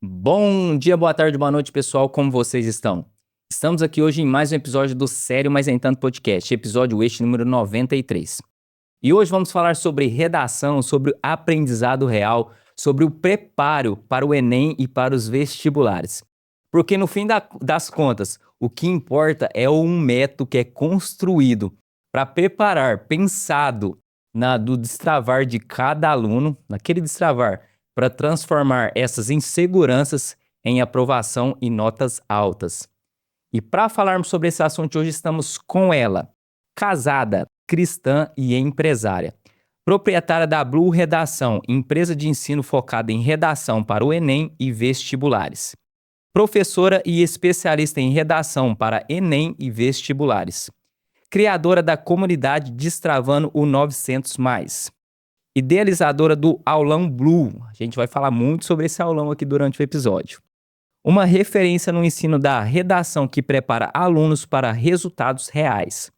Bom dia, boa tarde, boa noite, pessoal. Como vocês estão? Estamos aqui hoje em mais um episódio do Sério Mas Nem Tanto Podcast, episódio este número 93. E hoje vamos falar sobre redação, sobre aprendizado real, sobre o preparo para o Enem e para os vestibulares. Porque no fim das contas, o que importa é um método que é construído para preparar, pensado do destravar de cada aluno, naquele destravar, para transformar essas inseguranças em aprovação e notas altas. E para falarmos sobre esse assunto hoje estamos com ela, casada, cristã e empresária. Proprietária da Blue Redação, empresa de ensino focada em redação para o Enem e vestibulares. Professora e especialista em redação para Enem e vestibulares. Criadora da comunidade Destravando o 900+. Idealizadora do Aulão Blue. A gente vai falar muito sobre esse aulão aqui durante o episódio. Uma referência no ensino da redação que prepara alunos para resultados reais.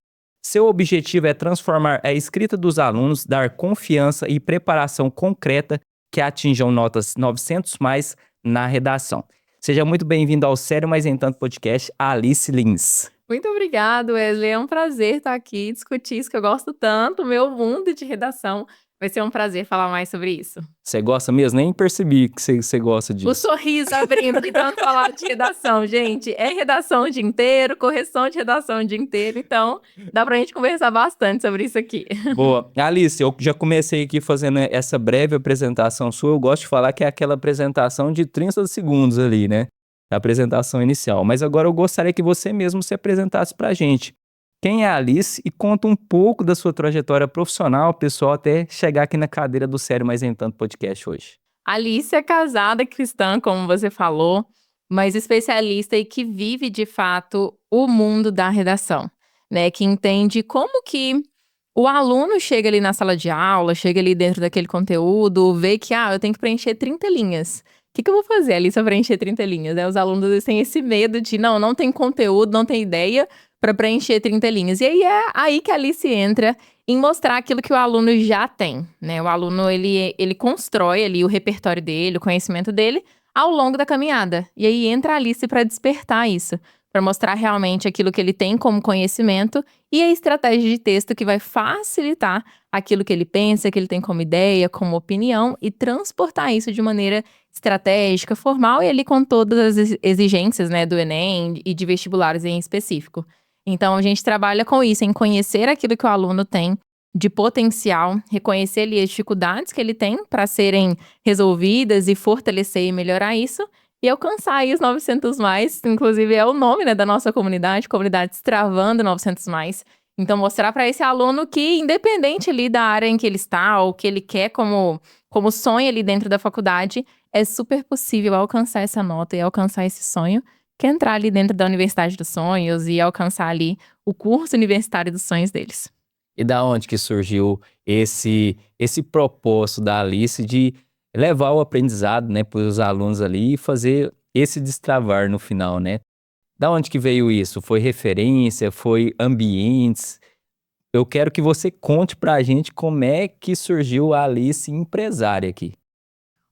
Seu objetivo é transformar a escrita dos alunos, dar confiança e preparação concreta que atinjam notas 900+ na redação. Seja muito bem-vindo ao Sério Mas Nem Tanto Podcast, Alice Lins. Muito obrigado, Wesley. É um prazer estar aqui, discutir isso que eu gosto tanto, meu mundo de redação. Vai ser um prazer falar mais sobre isso. Você gosta mesmo? Nem percebi que você gosta disso. O sorriso abrindo de tanto falar de redação, gente. É redação o dia inteiro, correção de redação o dia inteiro. Então, dá pra gente conversar bastante sobre isso aqui. Boa. Alice, eu já comecei aqui fazendo essa breve apresentação sua. Eu gosto de falar que é aquela apresentação de 30 segundos ali, né? Da apresentação inicial. Mas agora eu gostaria que você mesmo se apresentasse pra gente. Quem é a Alice e conta um pouco da sua trajetória profissional, pessoal, até chegar aqui na cadeira do Sério Mas Nem Tanto Podcast hoje. Alice é casada, cristã, como você falou, mas especialista e que vive, de fato, o mundo da redação, né? Que entende como que o aluno chega ali na sala de aula, chega ali dentro daquele conteúdo, vê que, eu tenho que preencher 30 linhas. O que eu vou fazer ali para preencher 30 linhas? Né? Os alunos eles têm esse medo de, não tem conteúdo, não tem ideia para preencher 30 linhas. E aí é aí que a Alice entra em mostrar aquilo que o aluno já tem, né? O aluno, ele constrói ali o repertório dele, o conhecimento dele, ao longo da caminhada. E aí entra a Alice para despertar isso, para mostrar realmente aquilo que ele tem como conhecimento e a estratégia de texto que vai facilitar aquilo que ele pensa, que ele tem como ideia, como opinião, e transportar isso de maneira estratégica, formal e ali com todas as exigências, né, do Enem e de vestibulares em específico. Então, a gente trabalha com isso, em conhecer aquilo que o aluno tem de potencial, reconhecer ali as dificuldades que ele tem para serem resolvidas e fortalecer e melhorar isso, e alcançar aí os 900+, inclusive é o nome, né, da nossa comunidade Destravando 900+. Então, mostrar para esse aluno que, independente ali da área em que ele está, ou que ele quer como sonho ali dentro da faculdade, é super possível alcançar essa nota e alcançar esse sonho, que é entrar ali dentro da Universidade dos Sonhos e alcançar ali o curso universitário dos sonhos deles. E da onde que surgiu esse propósito da Alice de levar o aprendizado, né, para os alunos ali e fazer esse destravar no final, né? Da onde que veio isso? Foi referência? Foi ambientes? Eu quero que você conte pra gente como é que surgiu a Alice empresária aqui.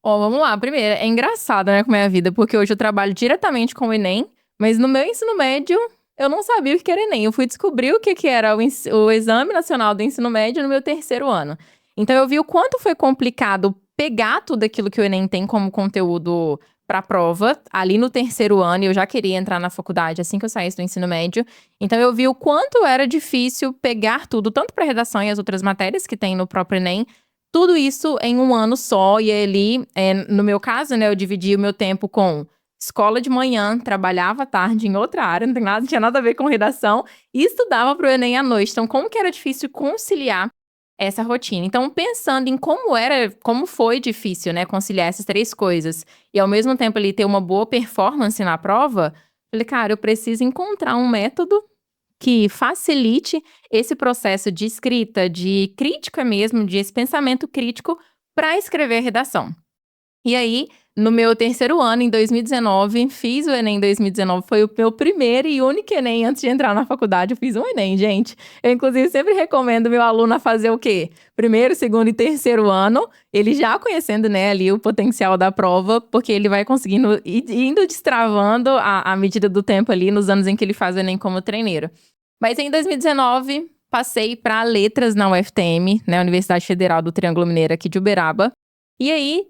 Vamos lá. Primeiro, é engraçado, né, como é a vida, porque hoje eu trabalho diretamente com o Enem, mas no meu ensino médio, eu não sabia o que era Enem. Eu fui descobrir o que era o Exame Nacional do Ensino Médio no meu 3º ano. Então, eu vi o quanto foi complicado pegar tudo aquilo que o Enem tem como conteúdo para a prova, ali no 3º ano, e eu já queria entrar na faculdade assim que eu saísse do ensino médio. Então, eu vi o quanto era difícil pegar tudo, tanto para redação e as outras matérias que tem no próprio Enem, tudo isso em um ano só. E ali, no meu caso, né, eu dividi o meu tempo com escola de manhã, trabalhava à tarde em outra área, não tinha nada a ver com redação, e estudava para o Enem à noite. Então, como que era difícil conciliar essa rotina? Então, pensando em como foi difícil, né, conciliar essas 3 coisas, e ao mesmo tempo ali ter uma boa performance na prova, falei, cara, eu preciso encontrar um método que facilite esse processo de escrita, de crítica mesmo, de esse pensamento crítico para escrever a redação. E aí, no meu terceiro ano, em 2019, fiz o Enem em 2019, foi o meu primeiro e único Enem antes de entrar na faculdade, eu fiz um Enem, gente. Eu, inclusive, sempre recomendo meu aluno a fazer o quê? Primeiro, segundo e terceiro ano, ele já conhecendo, né, ali o potencial da prova, porque ele vai conseguindo, indo destravando à medida do tempo ali, nos anos em que ele faz o Enem como treineiro. Mas em 2019, passei para letras na UFTM, né, Universidade Federal do Triângulo Mineiro aqui de Uberaba. E aí,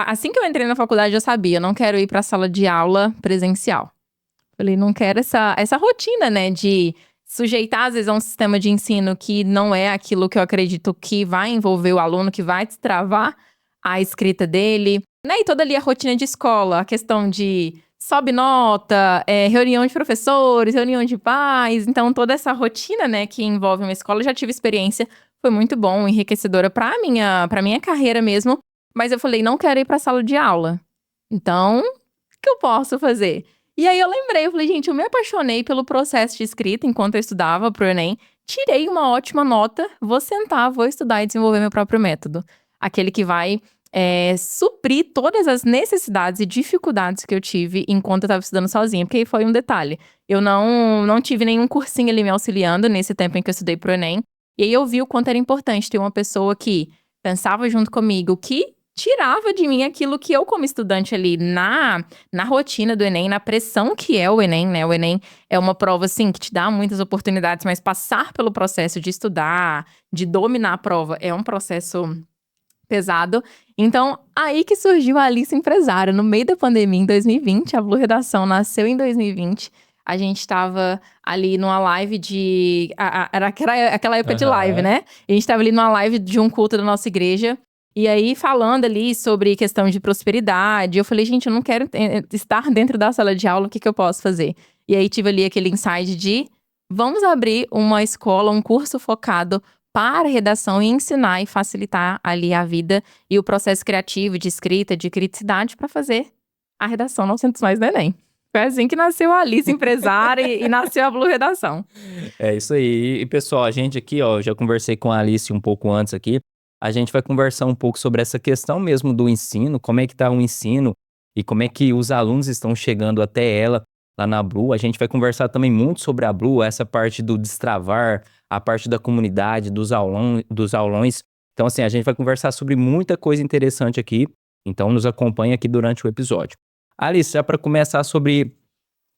assim que eu entrei na faculdade, eu sabia, eu não quero ir para a sala de aula presencial. Falei, não quero essa rotina, né, de sujeitar, às vezes, a um sistema de ensino que não é aquilo que eu acredito que vai envolver o aluno, que vai destravar a escrita dele, né, e toda ali a rotina de escola, a questão de sobe nota, reunião de professores, reunião de pais, então toda essa rotina, né, que envolve uma escola, eu já tive experiência. Foi muito bom, enriquecedora pra minha carreira mesmo. Mas eu falei, não quero ir pra sala de aula. Então, o que eu posso fazer? E aí eu lembrei, eu falei, gente, eu me apaixonei pelo processo de escrita enquanto eu estudava pro Enem. Tirei uma ótima nota, vou sentar, vou estudar e desenvolver meu próprio método. Aquele que vai suprir todas as necessidades e dificuldades que eu tive enquanto eu estava estudando sozinha. Porque aí foi um detalhe, eu não tive nenhum cursinho ali me auxiliando nesse tempo em que eu estudei pro Enem. E aí eu vi o quanto era importante ter uma pessoa que pensava junto comigo, que tirava de mim aquilo que eu, como estudante ali, na rotina do Enem, na pressão que é o Enem, né? O Enem é uma prova, assim, que te dá muitas oportunidades, mas passar pelo processo de estudar, de dominar a prova, é um processo pesado. Então, aí que surgiu a Alice Empresária. No meio da pandemia, em 2020, a Blue Redação nasceu em 2020. A gente estava ali numa live de... Era aquela época de live, né? A gente estava ali numa live de um culto da nossa igreja. E aí, falando ali sobre questão de prosperidade, eu falei, gente, eu não quero estar dentro da sala de aula, o que eu posso fazer? E aí, tive ali aquele insight de... Vamos abrir uma escola, um curso focado para redação e ensinar e facilitar ali a vida e o processo criativo de escrita, de criticidade para fazer a redação 900 mais do Enem. Foi assim que nasceu a Alice Empresária e nasceu a Blue Redação. É isso aí. E pessoal, a gente aqui, ó, já conversei com a Alice um pouco antes aqui. A gente vai conversar um pouco sobre essa questão mesmo do ensino, como é que tá o ensino e como é que os alunos estão chegando até ela lá na Blue. A gente vai conversar também muito sobre a Blue, essa parte do destravar, a parte da comunidade, dos aulões. Então, assim, a gente vai conversar sobre muita coisa interessante aqui. Então, nos acompanha aqui durante o episódio. Alice, já para começar sobre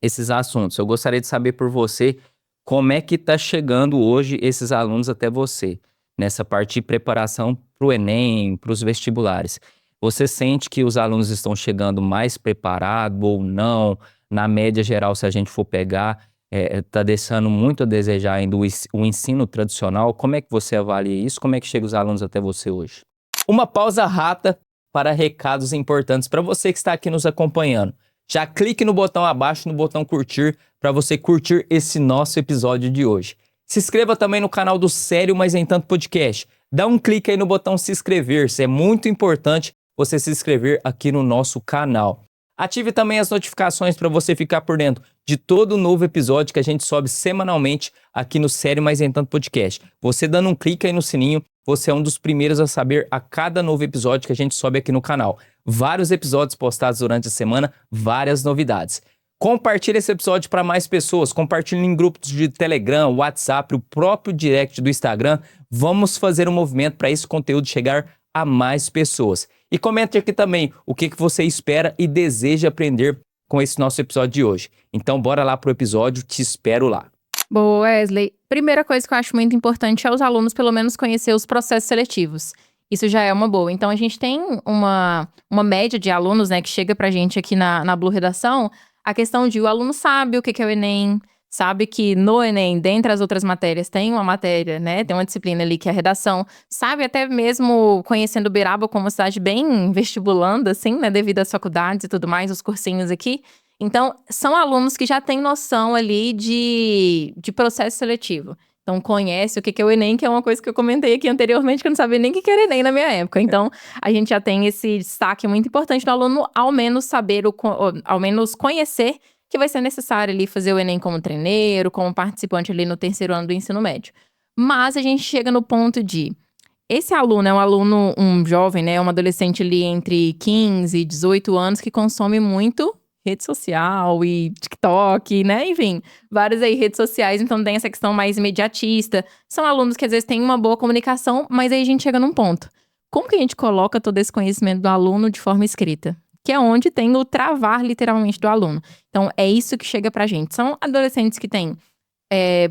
esses assuntos, eu gostaria de saber por você como é que está chegando hoje esses alunos até você, nessa parte de preparação para o Enem, para os vestibulares. Você sente que os alunos estão chegando mais preparados ou não? Na média geral, se a gente for pegar, está deixando muito a desejar ainda o ensino tradicional. Como é que você avalia isso? Como é que chegam os alunos até você hoje? Uma pausa rápida para recados importantes para você que está aqui nos acompanhando. Já clique no botão abaixo, no botão curtir, para você curtir esse nosso episódio de hoje. Se inscreva também no canal do Sério Mas Nem Tanto Podcast. Dá um clique aí no botão se inscrever, é muito importante você se inscrever aqui no nosso canal. Ative também as notificações para você ficar por dentro de todo novo episódio que a gente sobe semanalmente aqui no Sério Mas Nem Tanto Podcast. Você dando um clique aí no sininho, você é um dos primeiros a saber a cada novo episódio que a gente sobe aqui no canal. Vários episódios postados durante a semana, várias novidades. Compartilhe esse episódio para mais pessoas, compartilhe em grupos de Telegram, WhatsApp, o próprio direct do Instagram. Vamos fazer um movimento para esse conteúdo chegar a mais pessoas. E comente aqui também o que você espera e deseja aprender com esse nosso episódio de hoje. Então bora lá pro episódio, te espero lá. Boa, Wesley. Primeira coisa que eu acho muito importante é os alunos pelo menos conhecer os processos seletivos. Isso já é uma boa. Então, a gente tem uma média de alunos, né, que chega pra gente aqui na Blue Redação, a questão de o aluno sabe o que é o Enem, sabe que no Enem, dentre as outras matérias, tem uma matéria, né, tem uma disciplina ali que é a redação, sabe até mesmo conhecendo Uberaba como uma cidade bem vestibulanda, assim, né, devido às faculdades e tudo mais, os cursinhos aqui. Então, são alunos que já têm noção ali de processo seletivo. Então, conhece o que é o Enem, que é uma coisa que eu comentei aqui anteriormente, que eu não sabia nem o que era Enem na minha época. Então, a gente já tem esse destaque muito importante do aluno, ao menos saber, ao menos conhecer que vai ser necessário ali fazer o Enem como treineiro, como participante ali no terceiro ano do ensino médio. Mas a gente chega no ponto de esse aluno é um aluno, um jovem, né, um adolescente ali entre 15 e 18 anos que consome muito rede social e TikTok, né, enfim, várias aí redes sociais, então tem essa questão mais imediatista. São alunos que às vezes têm uma boa comunicação, mas aí a gente chega num ponto. Como que a gente coloca todo esse conhecimento do aluno de forma escrita? Que é onde tem o travar literalmente do aluno. Então é isso que chega pra gente. São adolescentes que têm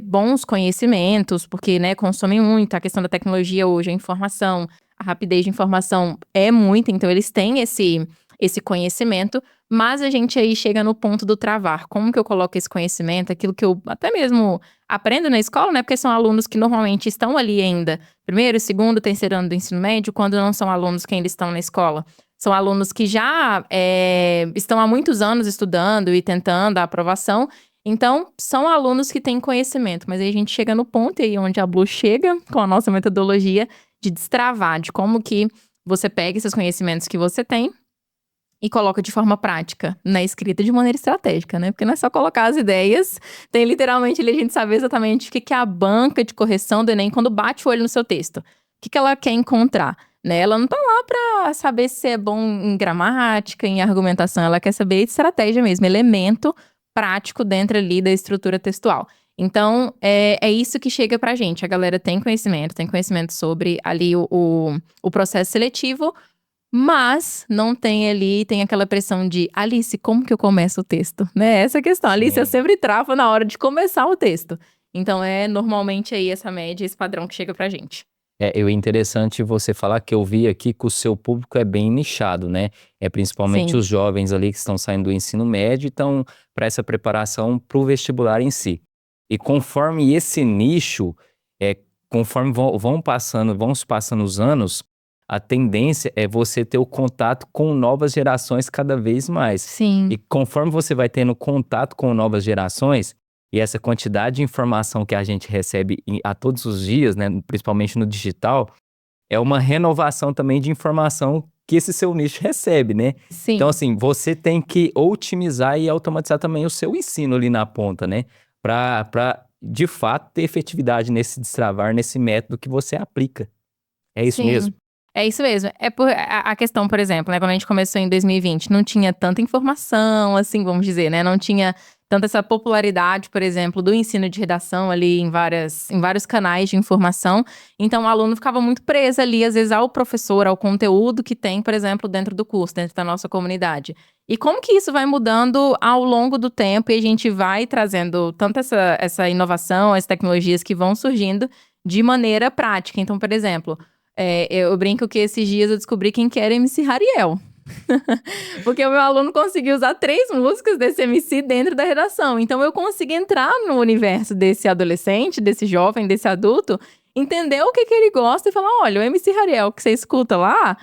bons conhecimentos, porque, né, consomem muito. A questão da tecnologia hoje, a informação, a rapidez de informação é muita, então eles têm esse conhecimento, mas a gente aí chega no ponto do travar. Como que eu coloco esse conhecimento, aquilo que eu até mesmo aprendo na escola, né, porque são alunos que normalmente estão ali ainda, primeiro, segundo, terceiro ano do ensino médio, quando não são alunos que ainda estão na escola. São alunos que já estão há muitos anos estudando e tentando a aprovação. Então, são alunos que têm conhecimento, mas aí a gente chega no ponto aí onde a Blue chega com a nossa metodologia de destravar, de como que você pega esses conhecimentos que você tem e coloca de forma prática, na escrita de maneira estratégica, né? Porque não é só colocar as ideias, tem literalmente ali a gente saber exatamente o que é a banca de correção do Enem quando bate o olho no seu texto. O que ela quer encontrar, né? Ela não tá lá pra saber se é bom em gramática, em argumentação, ela quer saber estratégia mesmo, elemento prático dentro ali da estrutura textual. Então, é isso que chega pra gente. A galera tem conhecimento sobre ali o processo seletivo, mas não tem ali, tem aquela pressão de Alice, como que eu começo o texto? Né? Essa é a questão. Alice, eu sempre travo na hora de começar o texto. Então, é normalmente aí essa média, esse padrão que chega pra gente. É interessante você falar que eu vi aqui que o seu público é bem nichado, né? Principalmente Sim. os jovens ali que estão saindo do ensino médio e estão para essa preparação para o vestibular em si. E conforme esse nicho, conforme vão se passando os anos, a tendência é você ter o contato com novas gerações cada vez mais. Sim. E conforme você vai tendo contato com novas gerações, e essa quantidade de informação que a gente recebe a todos os dias, né, principalmente no digital, é uma renovação também de informação que esse seu nicho recebe, né? Sim. Então, assim, você tem que otimizar e automatizar também o seu ensino ali na ponta, né? Para de fato, ter efetividade nesse destravar, nesse método que você aplica. É isso Sim. mesmo? É isso mesmo. É por a questão, por exemplo, né, quando a gente começou em 2020, não tinha tanta informação, assim, vamos dizer, né? Não tinha tanta essa popularidade, por exemplo, do ensino de redação ali em vários canais de informação. Então, o aluno ficava muito preso ali, às vezes, ao professor, ao conteúdo que tem, por exemplo, dentro do curso, dentro da nossa comunidade. E como que isso vai mudando ao longo do tempo e a gente vai trazendo tanto essa inovação, as tecnologias que vão surgindo de maneira prática. Então, por exemplo, eu brinco que esses dias eu descobri quem que era MC Hariel. Porque o meu aluno conseguiu usar 3 músicas desse MC dentro da redação. Então, eu consegui entrar no universo desse adolescente, desse jovem, desse adulto, entender o que ele gosta e falar, olha, o MC Hariel que você escuta lá,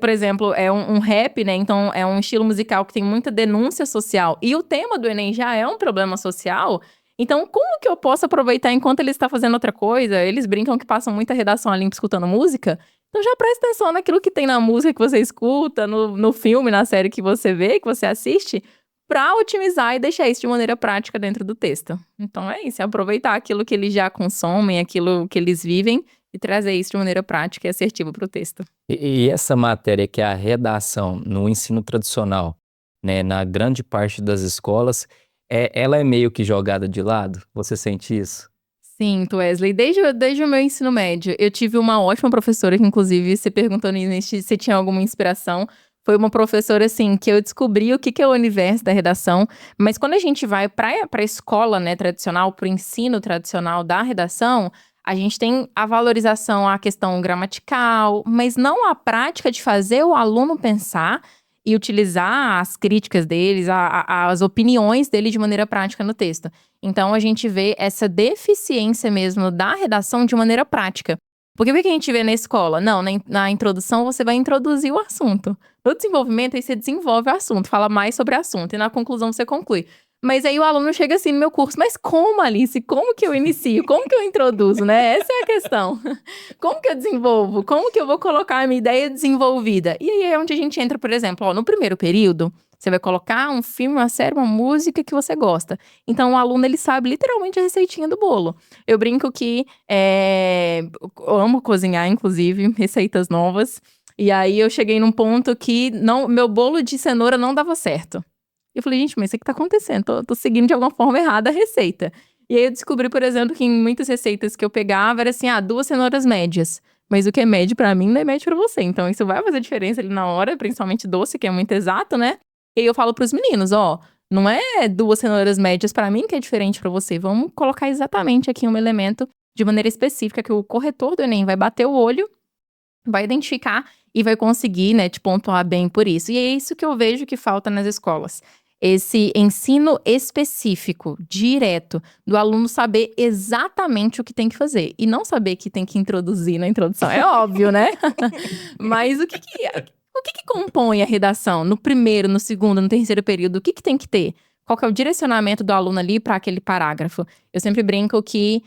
por exemplo, é um rap, né? Então, é um estilo musical que tem muita denúncia social. E o tema do Enem já é um problema social. Então, como que eu posso aproveitar enquanto ele está fazendo outra coisa? Eles brincam que passam muita redação ali escutando música. Então já presta atenção naquilo que tem na música que você escuta, no filme, na série que você vê, que você assiste, para otimizar e deixar isso de maneira prática dentro do texto. Então é isso, é aproveitar aquilo que eles já consomem, aquilo que eles vivem e trazer isso de maneira prática e assertiva para o texto. E essa matéria que é a redação no ensino tradicional, né, na grande parte das escolas, ela é meio que jogada de lado? Você sente isso? Sinto, Wesley. Desde o meu ensino médio, eu tive uma ótima professora, que inclusive, você perguntou no início se tinha alguma inspiração. Foi uma professora, assim, que eu descobri o que é o universo da redação. Mas quando a gente vai para a escola, né, tradicional, para o ensino tradicional da redação, a gente tem a valorização à questão gramatical, mas não a prática de fazer o aluno pensar e utilizar as críticas deles, as opiniões dele de maneira prática no texto. Então, a gente vê essa deficiência mesmo da redação de maneira prática. Porque o que a gente vê na escola? Não, na introdução você vai introduzir o assunto. No desenvolvimento, aí você desenvolve o assunto, fala mais sobre o assunto. E na conclusão você conclui. Mas aí o aluno chega assim no meu curso, mas como, Alice? Como que eu inicio? Como que eu introduzo, né? Essa é a questão. Como que eu desenvolvo? Como que eu vou colocar a minha ideia desenvolvida? E aí é onde a gente entra, por exemplo, no primeiro período, Você vai colocar um filme, uma série, uma música que você gosta. Então, o aluno, ele sabe literalmente a receitinha do bolo. Eu brinco que eu amo cozinhar, inclusive, receitas novas. E aí, eu cheguei num ponto que meu bolo de cenoura não dava certo. Eu falei, gente, mas isso que tá acontecendo? Tô seguindo de alguma forma errada a receita. E aí, eu descobri, por exemplo, que em muitas receitas que eu pegava, era assim, 2 cenouras médias. Mas o que é médio pra mim não é médio pra você. Então, isso vai fazer diferença ali na hora, principalmente doce, que é muito exato, né? E aí eu falo pros meninos, não é 2 cenouras médias pra mim que é diferente pra você. Vamos colocar exatamente aqui um elemento de maneira específica que o corretor do Enem vai bater o olho, vai identificar e vai conseguir, né, te pontuar bem por isso. E é isso que eu vejo que falta nas escolas. Esse ensino específico, direto, do aluno saber exatamente o que tem que fazer. E não saber que tem que introduzir na introdução. É óbvio, né? Mas o que compõe a redação? No primeiro, no segundo, no terceiro período, o que tem que ter? Qual que é o direcionamento do aluno ali para aquele parágrafo? Eu sempre brinco que,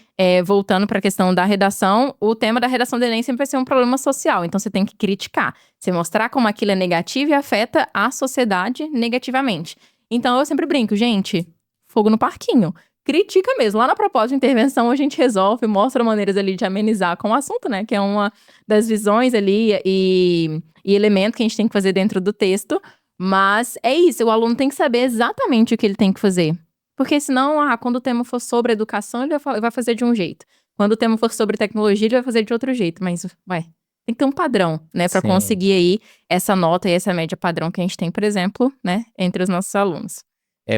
voltando para a questão da redação, o tema da redação do Enem sempre vai ser um problema social. Então, você tem que criticar. Você mostrar como aquilo é negativo e afeta a sociedade negativamente. Então, eu sempre brinco, gente, fogo no parquinho. Critica mesmo. Lá na proposta de intervenção, a gente resolve, mostra maneiras ali de amenizar com o assunto, né? Que é uma das visões ali e elemento que a gente tem que fazer dentro do texto. Mas é isso, o aluno tem que saber exatamente o que ele tem que fazer. Porque senão, quando o tema for sobre educação, ele vai fazer de um jeito. Quando o tema for sobre tecnologia, ele vai fazer de outro jeito. Mas, tem que ter um padrão, né? Pra conseguir aí essa nota e essa média padrão que a gente tem, por exemplo, né? Entre os nossos alunos.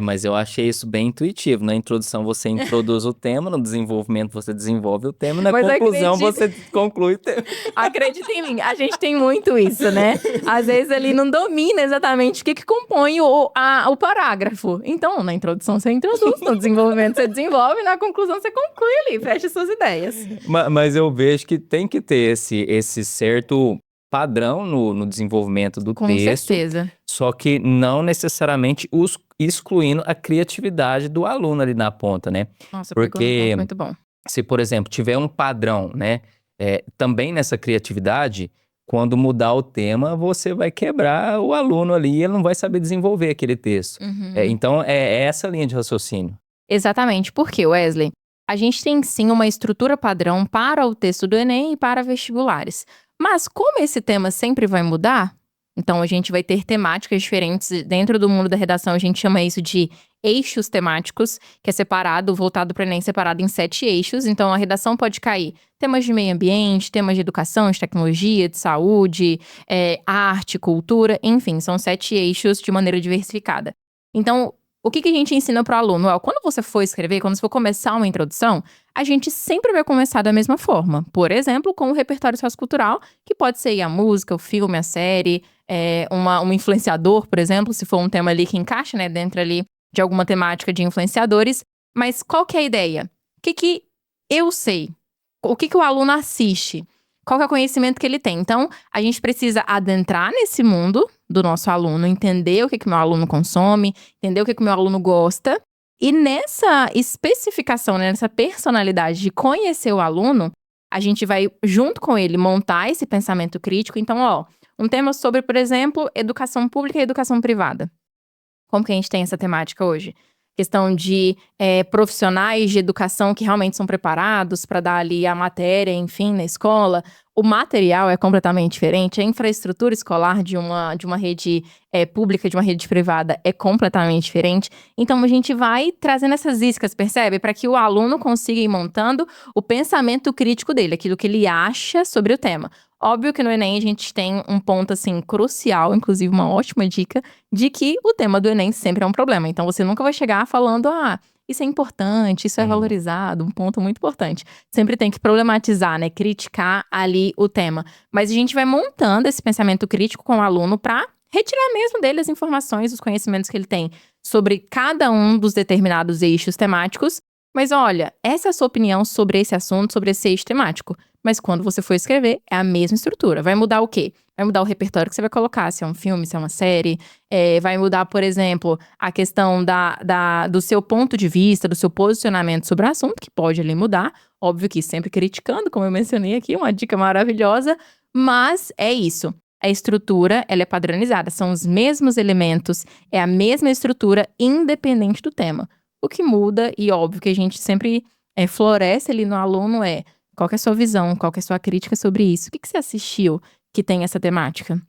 Mas eu achei isso bem intuitivo. Na introdução você introduz o tema, no desenvolvimento você desenvolve o tema, na conclusão você conclui o tema. Acredita em mim, a gente tem muito isso, né? Às vezes ele não domina exatamente o que compõe o parágrafo. Então, na introdução você introduz, no desenvolvimento você desenvolve, na conclusão você conclui ali, fecha suas ideias. Mas eu vejo que tem que ter esse certo padrão no desenvolvimento do texto. Com certeza. Só que não necessariamente excluindo a criatividade do aluno ali na ponta, né? Nossa, porque muito bom. Se, por exemplo, tiver um padrão, né? Também nessa criatividade, quando mudar o tema, você vai quebrar o aluno ali e ele não vai saber desenvolver aquele texto. Então, é essa linha de raciocínio. Exatamente. Por quê, Wesley? A gente tem sim uma estrutura padrão para o texto do Enem e para vestibulares. Mas como esse tema sempre vai mudar, então a gente vai ter temáticas diferentes. Dentro do mundo da redação, a gente chama isso de eixos temáticos, que é separado, voltado para o Enem, separado em 7 eixos. Então a redação pode cair temas de meio ambiente, temas de educação, de tecnologia, de saúde, arte, cultura, enfim, são 7 eixos de maneira diversificada. Então, o que a gente ensina para o aluno? Quando você for escrever, quando você for começar uma introdução, a gente sempre vai começar da mesma forma. Por exemplo, com o repertório sociocultural, que pode ser a música, o filme, a série, um influenciador, por exemplo, se for um tema ali que encaixa, né, dentro ali de alguma temática de influenciadores. Mas qual que é a ideia? O que eu sei? O que o aluno assiste? Qual que é o conhecimento que ele tem? Então, a gente precisa adentrar nesse mundo do nosso aluno, entender o que o meu aluno consome, entender o que o meu aluno gosta. E nessa especificação, né, nessa personalidade de conhecer o aluno, a gente vai, junto com ele, montar esse pensamento crítico. Então, um tema sobre, por exemplo, educação pública e educação privada. Como que a gente tem essa temática hoje? Questão de profissionais de educação que realmente são preparados para dar ali a matéria, enfim, na escola. O material é completamente diferente, a infraestrutura escolar de uma rede pública, de uma rede privada é completamente diferente. Então, a gente vai trazendo essas iscas, percebe? Para que o aluno consiga ir montando o pensamento crítico dele, aquilo que ele acha sobre o tema. Óbvio que no Enem a gente tem um ponto, assim, crucial, inclusive uma ótima dica, de que o tema do Enem sempre é um problema. Então, você nunca vai chegar falando, isso é importante, isso é valorizado, um ponto muito importante. Sempre tem que problematizar, né, criticar ali o tema. Mas a gente vai montando esse pensamento crítico com o aluno para retirar mesmo dele as informações, os conhecimentos que ele tem sobre cada um dos determinados eixos temáticos. Mas olha, essa é a sua opinião sobre esse assunto, sobre esse eixo temático. Mas quando você for escrever, é a mesma estrutura. Vai mudar o quê? Vai mudar o repertório que você vai colocar, se é um filme, se é uma série. Vai mudar, por exemplo, a questão do seu ponto de vista, do seu posicionamento sobre o assunto, que pode ali mudar. Óbvio que sempre criticando, como eu mencionei aqui, uma dica maravilhosa. Mas é isso. a estrutura, ela é padronizada, são os mesmos elementos, é a mesma estrutura, independente do tema. O que muda, e óbvio que a gente sempre floresce ali no aluno qual que é a sua visão, qual que é a sua crítica sobre isso, o que você assistiu que tem essa temática?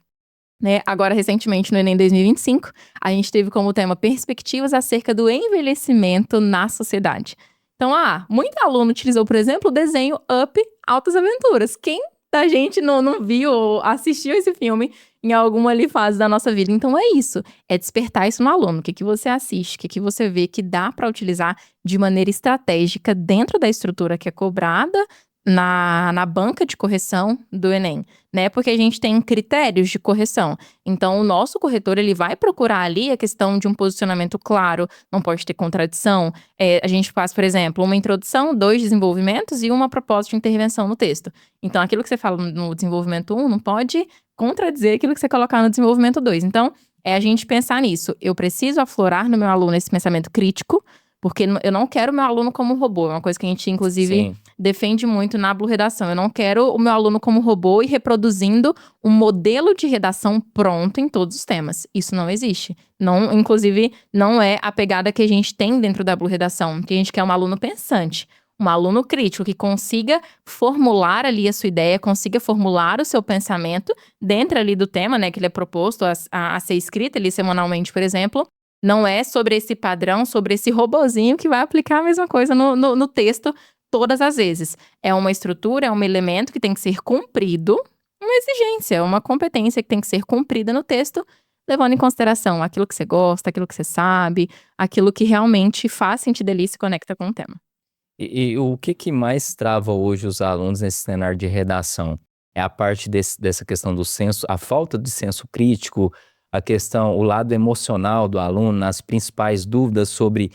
Né? Agora, recentemente, no Enem 2025, a gente teve como tema perspectivas acerca do envelhecimento na sociedade. Então, muito aluno utilizou, por exemplo, o desenho Up, Altas Aventuras. Quem da gente não viu ou assistiu esse filme em alguma ali fase da nossa vida? Então, é isso. É despertar isso no aluno. O que você assiste, o que você vê que dá para utilizar de maneira estratégica dentro da estrutura que é cobrada na banca de correção do Enem, né? Porque a gente tem critérios de correção. Então, o nosso corretor, ele vai procurar ali a questão de um posicionamento claro, não pode ter contradição. A gente faz, por exemplo, uma introdução, 2 desenvolvimentos e uma proposta de intervenção no texto. Então, aquilo que você fala no desenvolvimento 1 não pode contradizer aquilo que você colocar no desenvolvimento 2. Então, é a gente pensar nisso. Eu preciso aflorar no meu aluno esse pensamento crítico, porque eu não quero o meu aluno como robô. É uma coisa que a gente, inclusive, defende muito na Blue Redação. Eu não quero o meu aluno como robô e reproduzindo um modelo de redação pronto em todos os temas. Isso não existe. Não, inclusive, não é a pegada que a gente tem dentro da Blue Redação. Que a gente quer um aluno pensante. Um aluno crítico que consiga formular ali a sua ideia, consiga formular o seu pensamento dentro ali do tema, né? Que ele é proposto a ser escrito ali semanalmente, por exemplo. Não é sobre esse padrão, sobre esse robozinho que vai aplicar a mesma coisa no texto todas as vezes. É uma estrutura, é um elemento que tem que ser cumprido, uma exigência, uma competência que tem que ser cumprida no texto, levando em consideração aquilo que você gosta, aquilo que você sabe, aquilo que realmente faz sentido ali e se conecta com o tema. E o que mais trava hoje os alunos nesse cenário de redação? É a parte dessa questão do senso, a falta de senso crítico, a questão, o lado emocional do aluno, as principais dúvidas sobre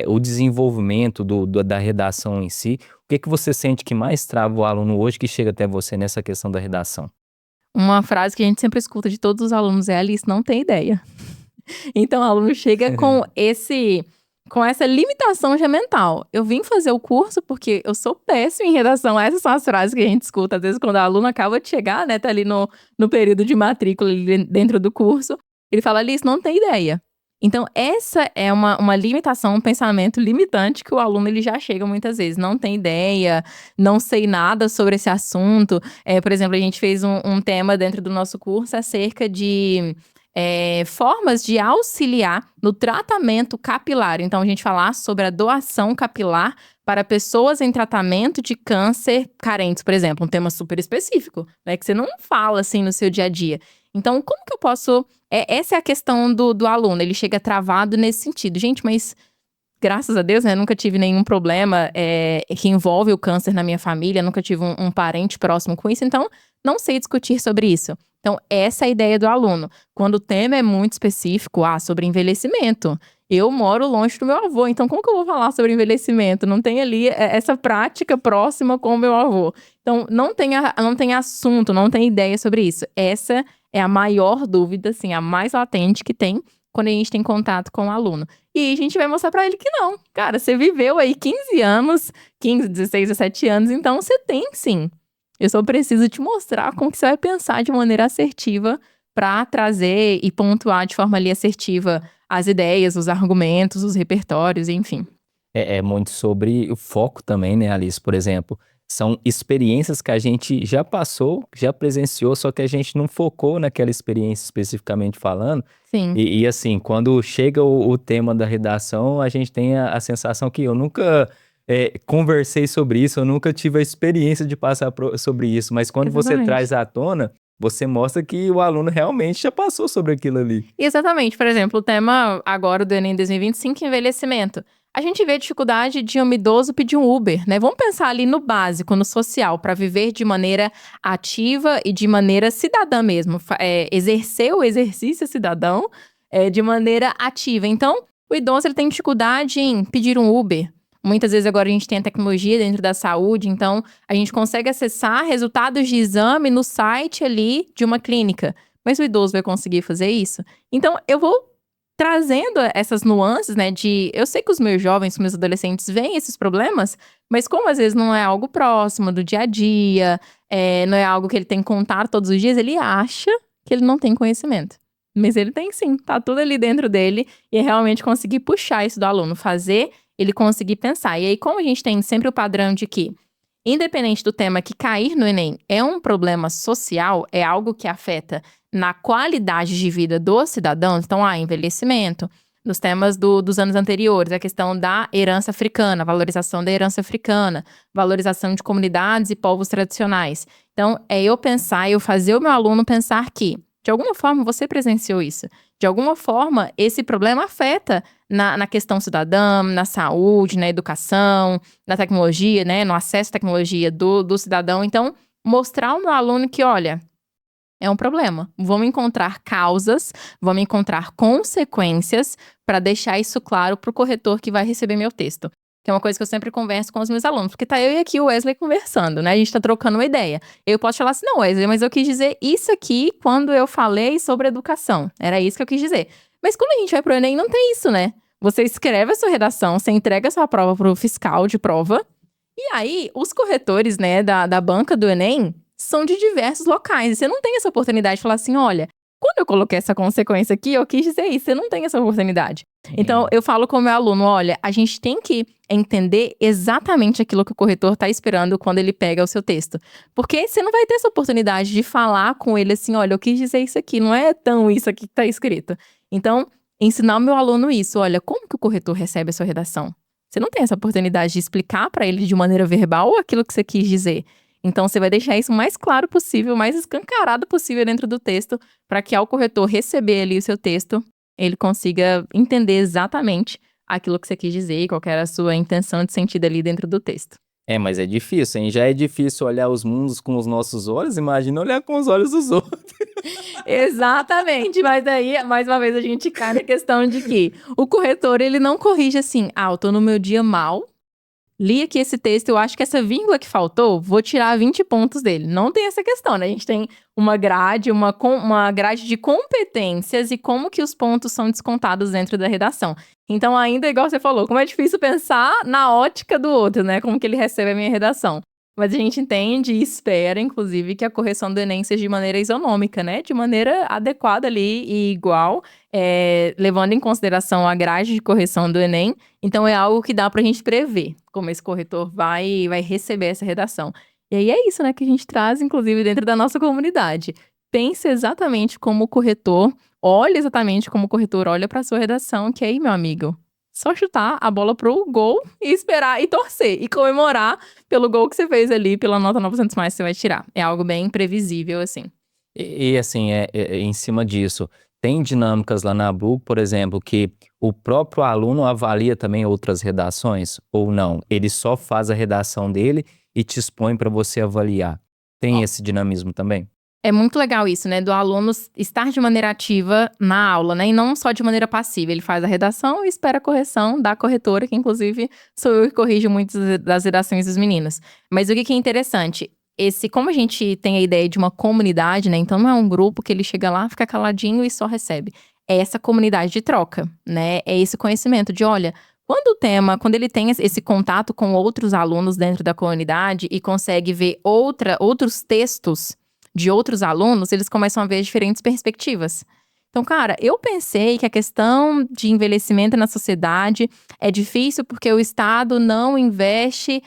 o desenvolvimento da redação em si. O que você sente que mais trava o aluno hoje que chega até você nessa questão da redação? Uma frase que a gente sempre escuta de todos os alunos é: Alice, não tem ideia. Então, o aluno chega com essa limitação já mental. Eu vim fazer o curso porque eu sou péssima em redação. Essas são as frases que a gente escuta, às vezes, quando o aluno acaba de chegar, né? Tá ali no período de matrícula, ali dentro do curso. Ele fala: Alice, não tem ideia. Então, essa é uma limitação, um pensamento limitante que o aluno ele já chega muitas vezes. Não tem ideia, não sei nada sobre esse assunto. Por exemplo, a gente fez um tema dentro do nosso curso acerca de formas de auxiliar no tratamento capilar. Então, a gente falar sobre a doação capilar para pessoas em tratamento de câncer carentes, por exemplo. Um tema super específico, né? Que você não fala assim no seu dia a dia. Então, como que eu posso... essa é a questão do aluno, ele chega travado nesse sentido. Gente, mas graças a Deus, né, nunca tive nenhum problema que envolve o câncer na minha família, nunca tive um parente próximo com isso, então não sei discutir sobre isso. Então, essa é a ideia do aluno. Quando o tema é muito específico, sobre envelhecimento. Eu moro longe do meu avô, então como que eu vou falar sobre envelhecimento? Não tem ali essa prática próxima com o meu avô. Então, não tem assunto, não tem ideia sobre isso. Essa é a maior dúvida, assim, a mais latente que tem quando a gente tem contato com o aluno. E a gente vai mostrar pra ele que não. Cara, você viveu aí 15 anos, 15, 16, 17 anos, então você tem sim. Eu só preciso te mostrar como que você vai pensar de maneira assertiva para trazer e pontuar de forma ali assertiva as ideias, os argumentos, os repertórios, enfim. É muito sobre o foco também, né, Alice? Por exemplo, são experiências que a gente já passou, já presenciou, só que a gente não focou naquela experiência especificamente falando. Sim. E assim, quando chega o tema da redação, a gente tem a sensação que eu nunca conversei sobre isso, eu nunca tive a experiência de passar sobre isso. Mas quando você traz à tona, você mostra que o aluno realmente já passou sobre aquilo ali. Exatamente. Por exemplo, o tema agora do Enem 2025, envelhecimento. A gente vê a dificuldade de um idoso pedir um Uber, né? Vamos pensar ali no básico, no social, para viver de maneira ativa e de maneira cidadã mesmo. Exercer o exercício cidadão de maneira ativa. Então, o idoso ele tem dificuldade em pedir um Uber. Muitas vezes agora a gente tem a tecnologia dentro da saúde, então a gente consegue acessar resultados de exame no site ali de uma clínica. Mas o idoso vai conseguir fazer isso? Então, eu vou trazendo essas nuances, né, eu sei que os meus jovens, os meus adolescentes veem esses problemas, mas como às vezes não é algo próximo do dia a dia, não é algo que ele tem que contar todos os dias, ele acha que ele não tem conhecimento. Mas ele tem sim, tá tudo ali dentro dele, e é realmente conseguir puxar isso do aluno, fazer ele conseguir pensar. E aí, como a gente tem sempre o padrão de que, independente do tema, que cair no Enem é um problema social, é algo que afeta na qualidade de vida dos cidadãos, então, envelhecimento, nos temas dos anos anteriores, a questão da herança africana, valorização da herança africana, valorização de comunidades e povos tradicionais. Então, é eu pensar, eu fazer o meu aluno pensar que, de alguma forma, você presenciou isso. De alguma forma, esse problema afeta na questão cidadã, na saúde, na educação, na tecnologia, né, no acesso à tecnologia do cidadão. Então, mostrar ao meu aluno que, olha, é um problema. Vamos encontrar causas, vamos encontrar consequências para deixar isso claro para o corretor que vai receber meu texto. Que é uma coisa que eu sempre converso com os meus alunos, porque tá eu e aqui o Wesley conversando, né? A gente tá trocando uma ideia. Eu posso falar assim, não, Wesley, mas eu quis dizer isso aqui quando eu falei sobre educação. Era isso que eu quis dizer. Mas quando a gente vai pro Enem, não tem isso, né? Você escreve a sua redação, você entrega a sua prova pro fiscal de prova, e aí os corretores, né, da banca do Enem são de diversos locais. E você não tem essa oportunidade de falar assim, olha, quando eu coloquei essa consequência aqui, eu quis dizer isso. Você não tem essa oportunidade. Então, eu falo com o meu aluno, olha, a gente tem que entender exatamente aquilo que o corretor está esperando quando ele pega o seu texto. Porque você não vai ter essa oportunidade de falar com ele assim, olha, eu quis dizer isso aqui, não é tão isso aqui que está escrito. Então, ensinar o meu aluno isso, olha, como que o corretor recebe a sua redação? Você não tem essa oportunidade de explicar para ele de maneira verbal aquilo que você quis dizer. Então, você vai deixar isso o mais claro possível, mais escancarado possível dentro do texto, para que ao corretor receber ali o seu texto, ele consiga entender exatamente aquilo que você quis dizer e qual que era a sua intenção de sentido ali dentro do texto. Mas é difícil, hein? Já é difícil olhar os mundos com os nossos olhos, imagina olhar com os olhos dos outros. Exatamente, mas aí, mais uma vez, a gente cai na questão de que o corretor, ele não corrige assim, eu tô no meu dia mal, li aqui esse texto, eu acho que essa vírgula que faltou, vou tirar 20 pontos dele. Não tem essa questão, né? A gente tem uma grade, uma grade de competências e como que os pontos são descontados dentro da redação. Então, ainda, igual você falou, como é difícil pensar na ótica do outro, né? Como que ele recebe a minha redação. Mas a gente entende e espera, inclusive, que a correção do Enem seja de maneira isonômica, né? De maneira adequada ali e igual, levando em consideração a grade de correção do Enem. Então, é algo que dá pra gente prever como esse corretor vai receber essa redação. E aí é isso, né, que a gente traz, inclusive, dentro da nossa comunidade. Pense exatamente como o corretor, olhe exatamente como o corretor olha pra sua redação, que aí, meu amigo, só chutar a bola pro gol e esperar e torcer. E comemorar pelo gol que você fez ali, pela nota 900 mais que você vai tirar. É algo bem previsível, assim. E assim, em cima disso, tem dinâmicas lá na BUC, por exemplo, que o próprio aluno avalia também outras redações ou não? Ele só faz a redação dele e te expõe para você avaliar. Tem esse dinamismo também? É muito legal isso, né, do aluno estar de maneira ativa na aula, né, e não só de maneira passiva. Ele faz a redação e espera a correção da corretora, que inclusive sou eu que corrijo muitas das redações dos meninos. Mas o que é interessante, como a gente tem a ideia de uma comunidade, né, então não é um grupo que ele chega lá, fica caladinho e só recebe. É essa comunidade de troca, né, é esse conhecimento de, olha, quando ele tem esse contato com outros alunos dentro da comunidade e consegue ver outros textos de outros alunos, eles começam a ver diferentes perspectivas. Então, cara, eu pensei que a questão de envelhecimento na sociedade é difícil porque o Estado não investe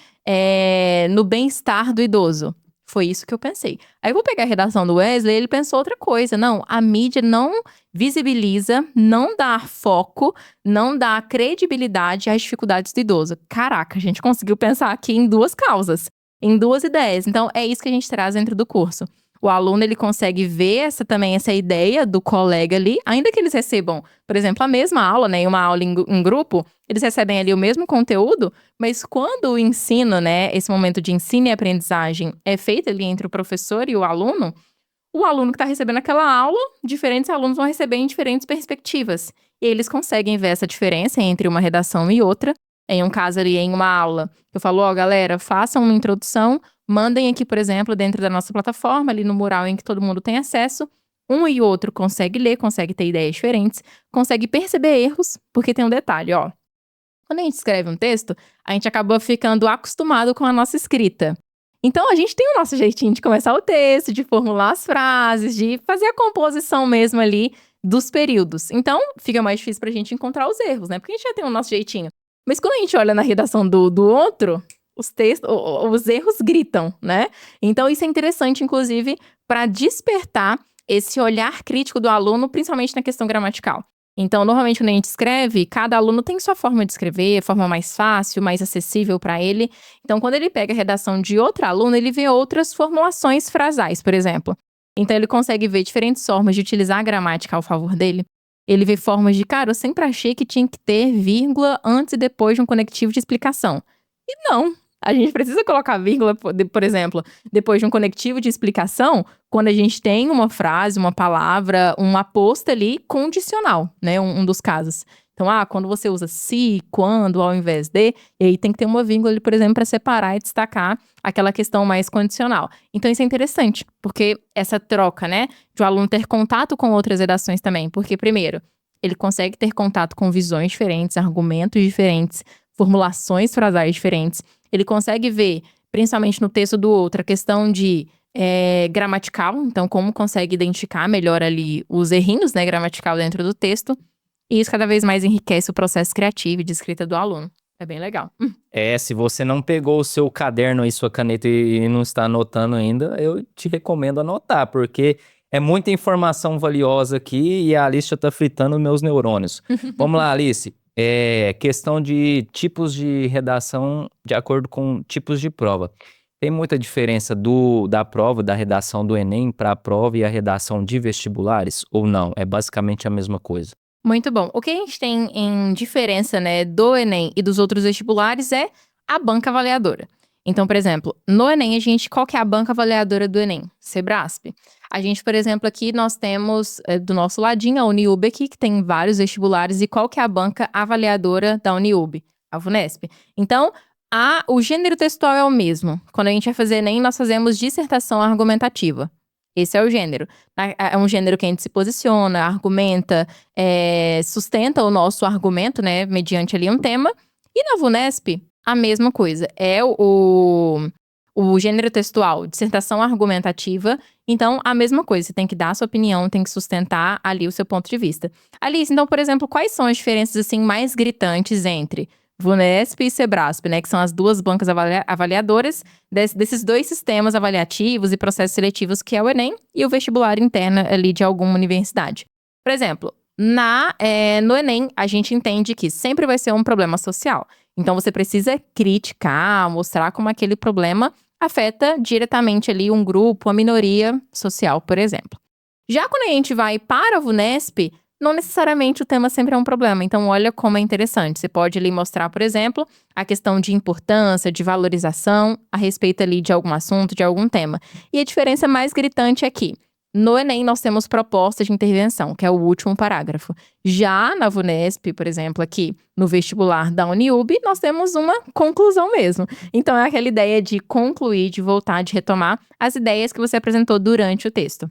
no bem-estar do idoso. Foi isso que eu pensei. Aí eu vou pegar a redação do Wesley, ele pensou outra coisa. Não, a mídia não visibiliza, não dá foco, não dá credibilidade às dificuldades do idoso. Caraca, a gente conseguiu pensar aqui em duas causas, em duas ideias. Então, é isso que a gente traz dentro do curso. O aluno, ele consegue ver essa ideia do colega ali, ainda que eles recebam, por exemplo, a mesma aula, né, uma aula em grupo, eles recebem ali o mesmo conteúdo, mas quando o ensino, né, esse momento de ensino e aprendizagem é feito ali entre o professor e o aluno que está recebendo aquela aula, diferentes alunos vão receber em diferentes perspectivas. E eles conseguem ver essa diferença entre uma redação e outra. Em um caso ali, em uma aula, eu falo, galera, façam uma introdução, mandem aqui, por exemplo, dentro da nossa plataforma, ali no mural em que todo mundo tem acesso, um e outro consegue ler, consegue ter ideias diferentes, consegue perceber erros, porque tem um detalhe, ó. Quando a gente escreve um texto, a gente acaba ficando acostumado com a nossa escrita. Então, a gente tem o nosso jeitinho de começar o texto, de formular as frases, de fazer a composição mesmo ali dos períodos. Então, fica mais difícil pra gente encontrar os erros, né? Porque a gente já tem o nosso jeitinho. Mas quando a gente olha na redação do outro, os erros gritam, né? Então, isso é interessante, inclusive, para despertar esse olhar crítico do aluno, principalmente na questão gramatical. Então, normalmente, quando a gente escreve, cada aluno tem sua forma de escrever, a forma mais fácil, mais acessível para ele. Então, quando ele pega a redação de outro aluno, ele vê outras formulações frasais, por exemplo. Então, ele consegue ver diferentes formas de utilizar a gramática ao favor dele. Ele vê formas de, cara, eu sempre achei que tinha que ter vírgula antes e depois de um conectivo de explicação. E não. A gente precisa colocar vírgula, por exemplo, depois de um conectivo de explicação, quando a gente tem uma frase, uma palavra, uma aposta ali condicional, né? Um dos casos. Então, quando você usa se, quando, ao invés de, e aí tem que ter uma vírgula ali, por exemplo, para separar e destacar aquela questão mais condicional. Então, isso é interessante, porque essa troca, né, de o aluno ter contato com outras redações também. Porque, primeiro, ele consegue ter contato com visões diferentes, argumentos diferentes, formulações frasais diferentes. Ele consegue ver, principalmente no texto do outro, a questão de gramatical. Então, como consegue identificar melhor ali os errinhos, né, gramatical dentro do texto. E isso cada vez mais enriquece o processo criativo e de escrita do aluno. É bem legal. Se você não pegou o seu caderno e sua caneta e não está anotando ainda, eu te recomendo anotar, porque é muita informação valiosa aqui e a Alice já tá fritando meus neurônios. Vamos lá, Alice. Questão de tipos de redação de acordo com tipos de prova. Tem muita diferença da prova, da redação do Enem para a prova e a redação de vestibulares? Ou não? É basicamente a mesma coisa? Muito bom. O que a gente tem em diferença, né, do Enem e dos outros vestibulares é a banca avaliadora. Então, por exemplo, no Enem, qual que é a banca avaliadora do Enem? Sebrasp. A gente, por exemplo, aqui nós temos do nosso ladinho a Uniub aqui, que tem vários vestibulares. E qual que é a banca avaliadora da Uniub? A VUNESP. Então, o gênero textual é o mesmo. Quando a gente vai fazer Enem, nós fazemos dissertação argumentativa. Esse é o gênero. É um gênero que a gente se posiciona, argumenta, sustenta o nosso argumento, né, mediante ali um tema. E na VUNESP, a mesma coisa. É o gênero textual, dissertação argumentativa. Então, a mesma coisa. Você tem que dar a sua opinião, tem que sustentar ali o seu ponto de vista. Alice, então, por exemplo, quais são as diferenças, assim, mais gritantes entre VUNESP e Sebrasp, né? Que são as duas bancas avaliadoras desses dois sistemas avaliativos e processos seletivos, que é o Enem e o vestibular interno ali de alguma universidade. Por exemplo, no Enem, a gente entende que sempre vai ser um problema social. Então, você precisa criticar, mostrar como aquele problema afeta diretamente ali um grupo, uma minoria social, por exemplo. Já quando a gente vai para a VUNESP, não necessariamente o tema sempre é um problema. Então, olha como é interessante. Você pode ali mostrar, por exemplo, a questão de importância, de valorização a respeito ali de algum assunto, de algum tema. E a diferença mais gritante é que no Enem nós temos propostas de intervenção, que é o último parágrafo. Já na VUNESP, por exemplo, aqui no vestibular da Uniub, nós temos uma conclusão mesmo. Então, é aquela ideia de concluir, de voltar, de retomar as ideias que você apresentou durante o texto.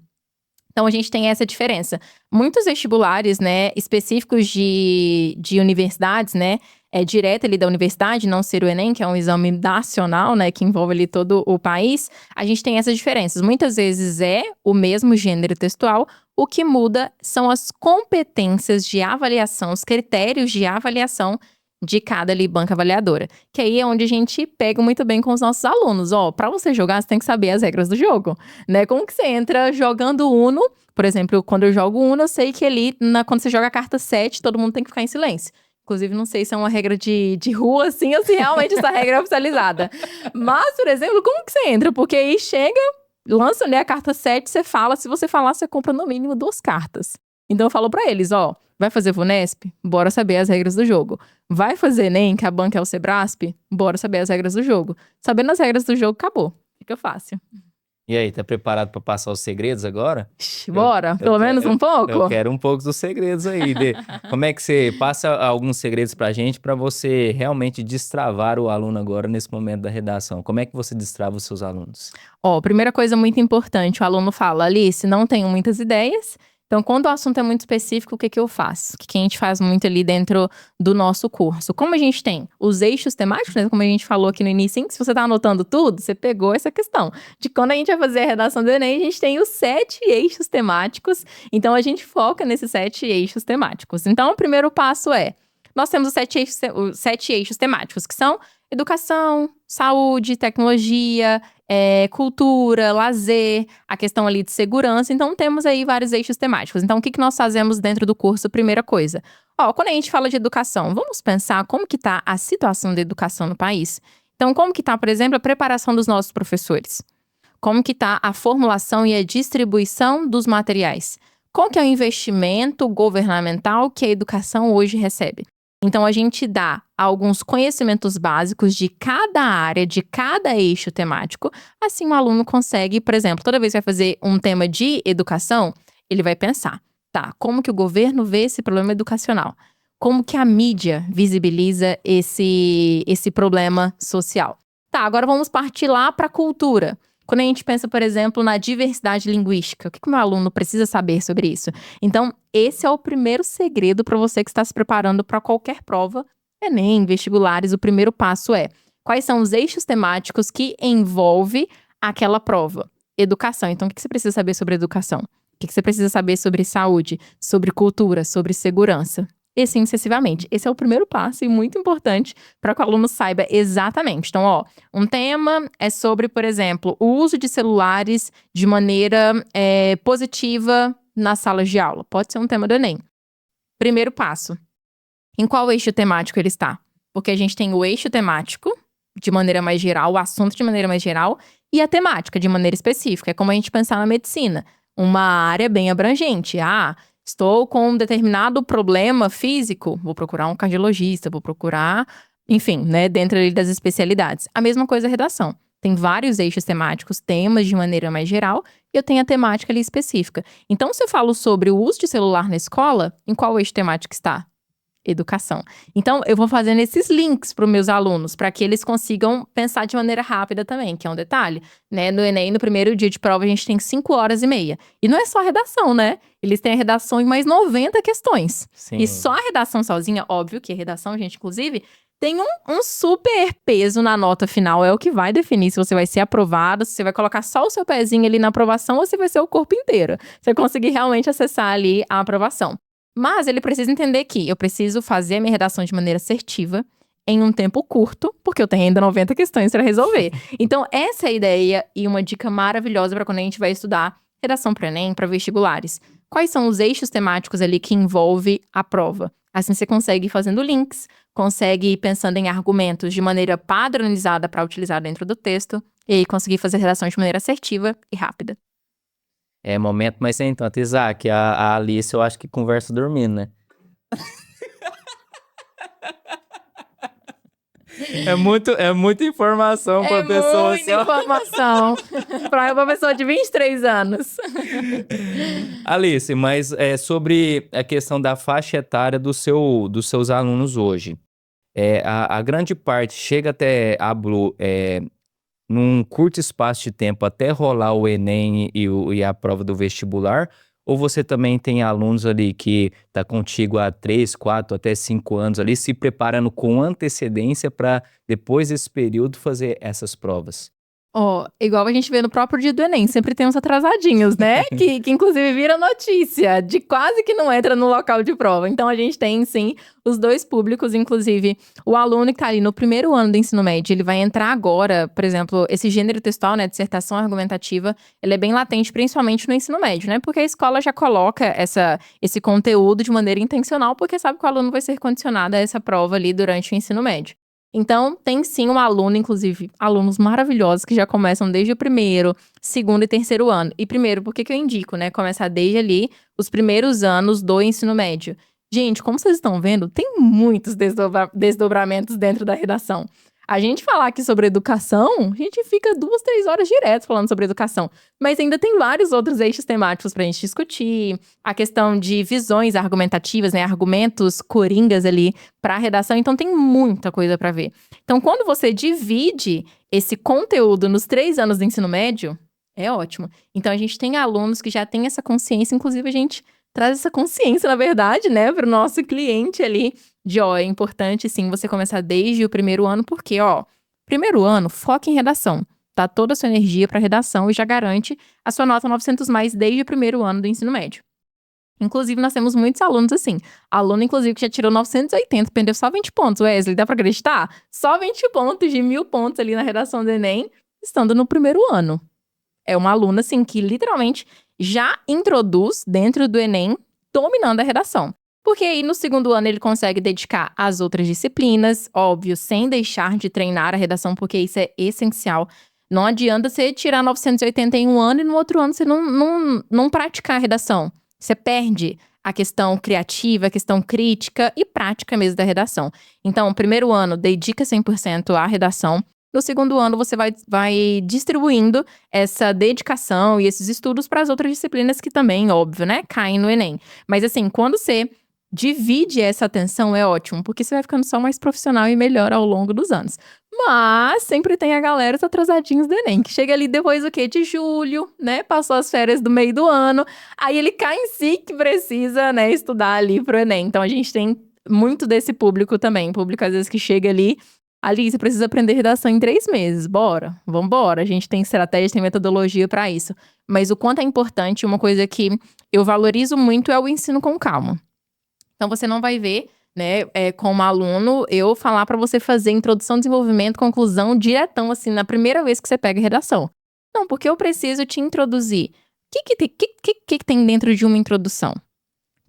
Então, a gente tem essa diferença. Muitos vestibulares, né, específicos de universidades, né, direto ali da universidade, não ser o Enem, que é um exame nacional, né, que envolve ali todo o país, a gente tem essas diferenças. Muitas vezes é o mesmo gênero textual, o que muda são as competências de avaliação, os critérios de avaliação de cada ali banca avaliadora. Que aí é onde a gente pega muito bem com os nossos alunos. Pra você jogar, você tem que saber as regras do jogo, né? Como que você entra jogando Uno? Por exemplo, quando eu jogo Uno, eu sei que ali, quando você joga a carta 7, todo mundo tem que ficar em silêncio. Inclusive, não sei se é uma regra de rua, assim, ou se realmente essa regra é oficializada. Mas, por exemplo, como que você entra? Porque aí chega, lança ali a carta 7, você fala. Se você falar, você compra no mínimo 2 cartas. Então, eu falo pra eles, vai fazer VUNESP? Bora saber as regras do jogo. Vai fazer Enem, que a banca é o Sebrasp? Bora saber as regras do jogo. Sabendo as regras do jogo, acabou. Fica fácil. E aí, tá preparado para passar os segredos agora? Bora, pelo menos um pouco? Eu quero um pouco dos segredos aí. Como é que você passa alguns segredos pra gente para você realmente destravar o aluno agora nesse momento da redação? Como é que você destrava os seus alunos? Ó, primeira coisa muito importante, o aluno fala, Alice, não tenho muitas ideias. Então, quando o assunto é muito específico, o que eu faço? O que a gente faz muito ali dentro do nosso curso? Como a gente tem os eixos temáticos, né? Como a gente falou aqui no início, se você tá anotando tudo, você pegou essa questão. De quando a gente vai fazer a redação do Enem, a gente tem os 7 eixos temáticos. Então, a gente foca nesses 7 eixos temáticos. Então, o primeiro passo é, nós temos os 7 eixos temáticos, que são educação, saúde, tecnologia, cultura, lazer, a questão ali de segurança. Então, temos aí vários eixos temáticos. Então, o que nós fazemos dentro do curso? Primeira coisa. Quando a gente fala de educação, vamos pensar como que está a situação da educação no país. Então, como que está, por exemplo, a preparação dos nossos professores? Como que está a formulação e a distribuição dos materiais? Qual que é o investimento governamental que a educação hoje recebe? Então, a gente dá alguns conhecimentos básicos de cada área, de cada eixo temático. Assim, o aluno consegue, por exemplo, toda vez que vai fazer um tema de educação, ele vai pensar, tá, como que o governo vê esse problema educacional? Como que a mídia visibiliza esse problema social? Tá, agora vamos partir lá para a cultura. Quando a gente pensa, por exemplo, na diversidade linguística, o que o meu aluno precisa saber sobre isso? Então, esse é o primeiro segredo para você que está se preparando para qualquer prova, Enem, vestibulares. O primeiro passo é, quais são os eixos temáticos que envolve aquela prova? Educação. Então, o que você precisa saber sobre educação? O que você precisa saber sobre saúde, sobre cultura, sobre segurança? E assim sucessivamente. Esse é o primeiro passo e muito importante para que o aluno saiba exatamente. Então, um tema é sobre, por exemplo, o uso de celulares de maneira positiva nas salas de aula. Pode ser um tema do Enem. Primeiro passo. Em qual eixo temático ele está? Porque a gente tem o eixo temático, de maneira mais geral, o assunto de maneira mais geral, e a temática, de maneira específica. É como a gente pensar na medicina. Uma área bem abrangente. Estou com um determinado problema físico, vou procurar um cardiologista, vou procurar, enfim, né, dentro ali das especialidades. A mesma coisa a redação. Tem vários eixos temáticos, temas de maneira mais geral, e eu tenho a temática ali específica. Então, se eu falo sobre o uso de celular na escola, em qual eixo temático está? Educação. Então, eu vou fazendo esses links para os meus alunos, para que eles consigam pensar de maneira rápida também, que é um detalhe, né? No Enem, no primeiro dia de prova, a gente tem 5h30. E não é só a redação, né? Eles têm a redação e mais 90 questões. Sim. E só a redação sozinha, óbvio que a redação, gente, inclusive, tem um super peso na nota final. É o que vai definir se você vai ser aprovado, se você vai colocar só o seu pezinho ali na aprovação ou se vai ser o corpo inteiro. Você conseguir realmente acessar ali a aprovação. Mas ele precisa entender que eu preciso fazer a minha redação de maneira assertiva, em um tempo curto, porque eu tenho ainda 90 questões para resolver. Então, essa é a ideia e uma dica maravilhosa para quando a gente vai estudar redação para Enem, para vestibulares. Quais são os eixos temáticos ali que envolve a prova? Assim você consegue ir fazendo links, consegue ir pensando em argumentos de maneira padronizada para utilizar dentro do texto, e aí conseguir fazer redação de maneira assertiva e rápida. Momento, mas sem tanto, Isaac, a Alice eu acho que conversa dormindo, né? É muita informação pra pessoa muita informação para uma pessoa de 23 anos. Alice, mas sobre a questão da faixa etária dos seus alunos hoje. A grande parte chega até a Blue num curto espaço de tempo até rolar o Enem e a prova do vestibular? Ou você também tem alunos ali que tá contigo há 3, 4, até 5 anos ali, se preparando com antecedência para depois desse período fazer essas provas? Igual a gente vê no próprio dia do Enem, sempre tem uns atrasadinhos, né? que inclusive vira notícia, de quase que não entra no local de prova. Então, a gente tem, sim, os dois públicos, inclusive o aluno que tá ali no primeiro ano do ensino médio, ele vai entrar agora, por exemplo, esse gênero textual, né, dissertação argumentativa, ele é bem latente, principalmente no ensino médio, né? Porque a escola já coloca esse conteúdo de maneira intencional, porque sabe que o aluno vai ser condicionado a essa prova ali durante o ensino médio. Então, tem sim um aluno, inclusive, alunos maravilhosos que já começam desde o primeiro, segundo e terceiro ano. E primeiro, por que eu indico, né? Começar desde ali os primeiros anos do ensino médio. Gente, como vocês estão vendo, tem muitos desdobramentos dentro da redação. A gente falar aqui sobre educação, a gente fica 2, 3 horas direto falando sobre educação. Mas ainda tem vários outros eixos temáticos pra gente discutir. A questão de visões argumentativas, né? Argumentos coringas ali pra redação. Então tem muita coisa pra ver. Então quando você divide esse conteúdo nos 3 anos do ensino médio, é ótimo. Então a gente tem alunos que já têm essa consciência, inclusive a gente traz essa consciência, na verdade, né, para o nosso cliente ali, de ó, é importante sim você começar desde o primeiro ano, porque ó, primeiro ano, foca em redação, tá toda a sua energia para redação e já garante a sua nota 900 mais desde o primeiro ano do ensino médio. Inclusive, nós temos muitos alunos assim. Aluno, inclusive, que já tirou 980, perdeu só 20 pontos. Wesley, dá pra acreditar? Só 20 pontos de 1.000 pontos ali na redação do Enem, estando no primeiro ano. É uma aluna, assim, que literalmente já introduz dentro do Enem, dominando a redação. Porque aí, no segundo ano, ele consegue dedicar às outras disciplinas, óbvio, sem deixar de treinar a redação, porque isso é essencial. Não adianta você tirar 980 em um ano e no outro ano você não praticar a redação. Você perde a questão criativa, a questão crítica e prática mesmo da redação. Então, o primeiro ano, dedica 100% à redação. No segundo ano, você vai distribuindo essa dedicação e esses estudos para as outras disciplinas que também, óbvio, né, caem no Enem. Mas assim, quando você divide essa atenção, é ótimo, porque você vai ficando só mais profissional e melhor ao longo dos anos. Mas sempre tem a galera, os atrasadinhos do Enem, que chega ali depois o quê? De julho, né, passou as férias do meio do ano, aí ele cai em si que precisa, né, estudar ali pro Enem. Então a gente tem muito desse público também, público às vezes que chega ali, você precisa aprender redação em 3 meses. Bora, vambora. A gente tem estratégia, tem metodologia para isso. Mas o quanto é importante, uma coisa que eu valorizo muito é o ensino com calma. Então, você não vai ver, né, como aluno, eu falar para você fazer introdução, desenvolvimento, conclusão, diretão, assim, na primeira vez que você pega redação. Não, porque eu preciso te introduzir. O que tem dentro de uma introdução?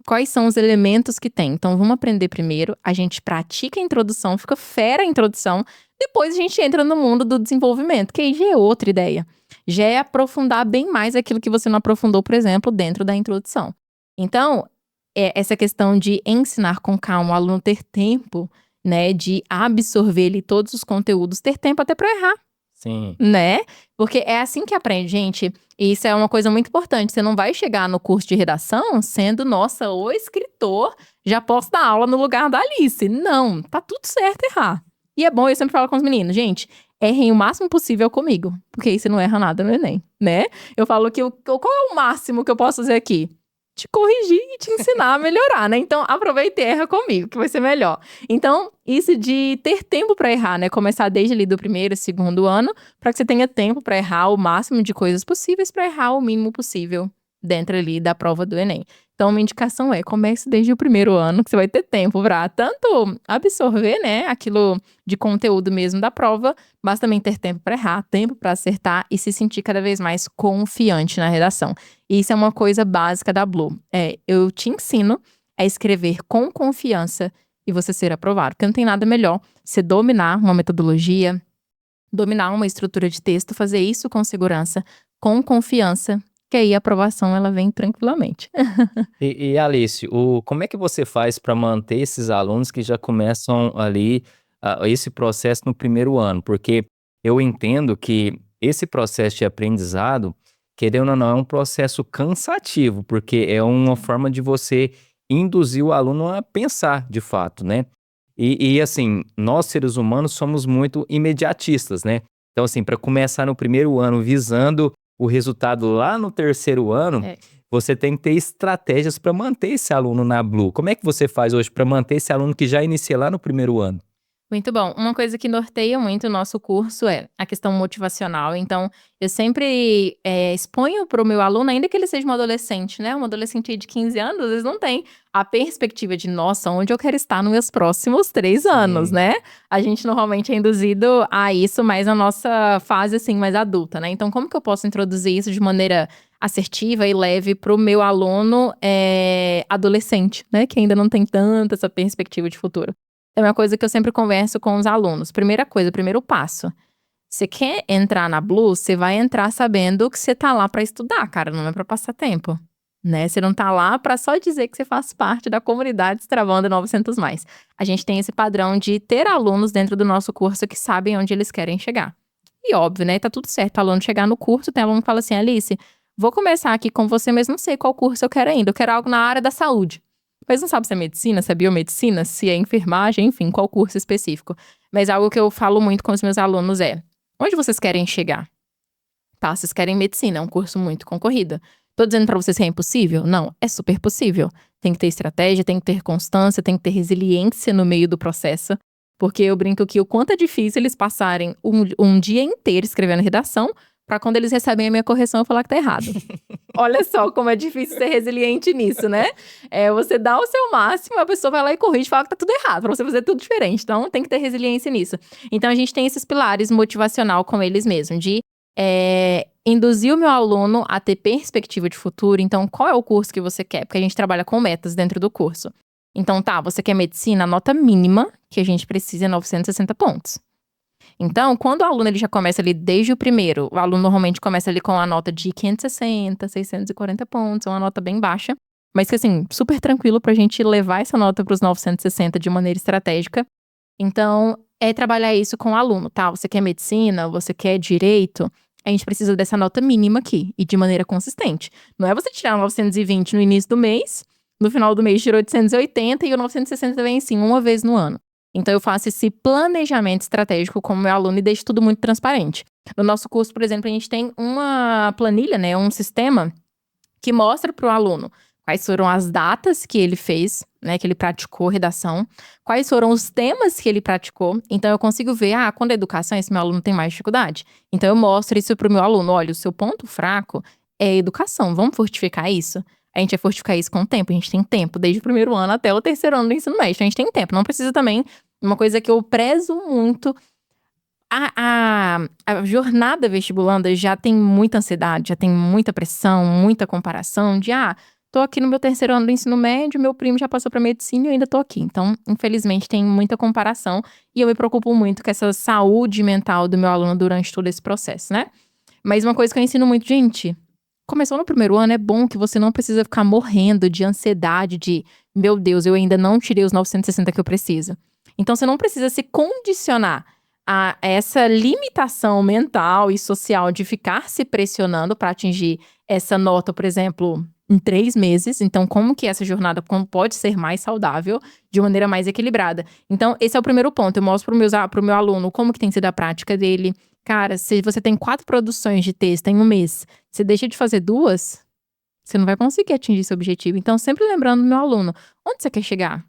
Quais são os elementos que tem? Então, vamos aprender primeiro, a gente pratica a introdução, fica fera a introdução, depois a gente entra no mundo do desenvolvimento, que aí já é outra ideia. Já é aprofundar bem mais aquilo que você não aprofundou, por exemplo, dentro da introdução. Então, essa questão de ensinar com calma, o aluno ter tempo, né, de absorver ali todos os conteúdos, ter tempo até para errar. Sim. Né? Porque é assim que aprende, gente. E isso é uma coisa muito importante. Você não vai chegar no curso de redação sendo, nossa, o escritor, já posso dar aula no lugar da Alice. Não, tá tudo certo errar. E é bom, eu sempre falo com os meninos, gente, errem o máximo possível comigo. Porque aí você não erra nada no Enem, né? Eu falo que qual é o máximo que eu posso fazer aqui? Te corrigir e te ensinar a melhorar, né? Então, aproveita e erra comigo, que vai ser melhor. Então, isso de ter tempo para errar, né? Começar desde ali do primeiro, segundo ano, para que você tenha tempo para errar o máximo de coisas possíveis, para errar o mínimo possível dentro ali da prova do Enem. Então, uma indicação comece desde o primeiro ano, que você vai ter tempo para tanto absorver, né, aquilo de conteúdo mesmo da prova, mas também ter tempo para errar, tempo para acertar e se sentir cada vez mais confiante na redação. E isso é uma coisa básica da Blue. Eu te ensino a escrever com confiança e você ser aprovado. Porque não tem nada melhor você dominar uma metodologia, dominar uma estrutura de texto, fazer isso com segurança, com confiança, que aí a aprovação ela vem tranquilamente. E Alice, como é que você faz para manter esses alunos que já começam ali esse processo no primeiro ano? Porque eu entendo que esse processo de aprendizado, querendo ou não, é um processo cansativo, porque é uma forma de você induzir o aluno a pensar, de fato, né? E assim, nós seres humanos somos muito imediatistas, né? Então assim, para começar no primeiro ano visando o resultado lá no terceiro ano, você tem que ter estratégias para manter esse aluno na Blue. Como é que você faz hoje para manter esse aluno que já inicia lá no primeiro ano? Muito bom. Uma coisa que norteia muito o nosso curso é a questão motivacional. Então, eu sempre exponho para o meu aluno, ainda que ele seja um adolescente, né? Um adolescente de 15 anos, às vezes não tem a perspectiva de, nossa, onde eu quero estar nos meus próximos 3 anos, né? A gente normalmente é induzido a isso mais na nossa fase, assim, mais adulta, né? Então, como que eu posso introduzir isso de maneira assertiva e leve para o meu aluno adolescente, né? Que ainda não tem tanta essa perspectiva de futuro. É uma coisa que eu sempre converso com os alunos. Primeira coisa, primeiro passo. Você quer entrar na Blue, você vai entrar sabendo que você tá lá pra estudar, cara, não é pra passar tempo, né? Você não tá lá para só dizer que você faz parte da comunidade Destravando 900+. A gente tem esse padrão de ter alunos dentro do nosso curso que sabem onde eles querem chegar. E óbvio, né? Tá tudo certo o aluno chegar no curso, tem aluno que fala assim, Alice, vou começar aqui com você, mas não sei qual curso eu quero ainda. Eu quero algo na área da saúde. Mas não sabe se é medicina, se é biomedicina, se é enfermagem, enfim, qual curso específico. Mas algo que eu falo muito com os meus alunos é, onde vocês querem chegar? Tá, vocês querem medicina, é um curso muito concorrido. Tô dizendo pra vocês que é impossível? Não, é super possível. Tem que ter estratégia, tem que ter constância, tem que ter resiliência no meio do processo. Porque eu brinco que o quanto é difícil eles passarem um dia inteiro escrevendo redação pra quando eles recebem a minha correção eu falar que tá errado. Olha só como é difícil ser resiliente nisso, né? Você dá o seu máximo, a pessoa vai lá e corrige e fala que tá tudo errado, pra você fazer tudo diferente. Então, tem que ter resiliência nisso. Então, a gente tem esses pilares motivacional com eles mesmos, de induzir o meu aluno a ter perspectiva de futuro. Então, qual é o curso que você quer? Porque a gente trabalha com metas dentro do curso. Então, tá, você quer medicina, a nota mínima que a gente precisa é 960 pontos. Então, quando o aluno ele já começa ali desde o primeiro, o aluno normalmente começa ali com a nota de 560, 640 pontos, uma nota bem baixa, mas que assim, super tranquilo pra gente levar essa nota pros 960 de maneira estratégica. Então, trabalhar isso com o aluno, tá? Você quer medicina, você quer direito, a gente precisa dessa nota mínima aqui, e de maneira consistente. Não é você tirar 920 no início do mês, no final do mês tirou 880 e o 960 vem sim, uma vez no ano. Então, eu faço esse planejamento estratégico com o meu aluno e deixo tudo muito transparente. No nosso curso, por exemplo, a gente tem uma planilha, né? Um sistema que mostra para o aluno quais foram as datas que ele fez, né? Que ele praticou redação. Quais foram os temas que ele praticou. Então, eu consigo ver, quando é educação, esse meu aluno tem mais dificuldade. Então, eu mostro isso para o meu aluno. Olha, o seu ponto fraco é educação. Vamos fortificar isso? A gente vai fortificar isso com o tempo. A gente tem tempo, desde o primeiro ano até o terceiro ano do ensino médio. Então, a gente tem tempo. Não precisa também. Uma coisa que eu prezo muito, a jornada vestibulanda já tem muita ansiedade, já tem muita pressão, muita comparação de, tô aqui no meu terceiro ano do ensino médio, meu primo já passou pra medicina e eu ainda tô aqui. Então, infelizmente, tem muita comparação e eu me preocupo muito com essa saúde mental do meu aluno durante todo esse processo, né? Mas uma coisa que eu ensino muito, gente, começou no primeiro ano, é bom que você não precisa ficar morrendo de ansiedade, de, meu Deus, eu ainda não tirei os 960 que eu preciso. Então, você não precisa se condicionar a essa limitação mental e social de ficar se pressionando para atingir essa nota, por exemplo, em 3 meses. Então, como que essa jornada pode ser mais saudável, de maneira mais equilibrada? Então, esse é o primeiro ponto. Eu mostro pro meu aluno como que tem sido a prática dele. Cara, se você tem 4 produções de texto em um mês, você deixa de fazer 2, você não vai conseguir atingir esse objetivo. Então, sempre lembrando do meu aluno, onde você quer chegar?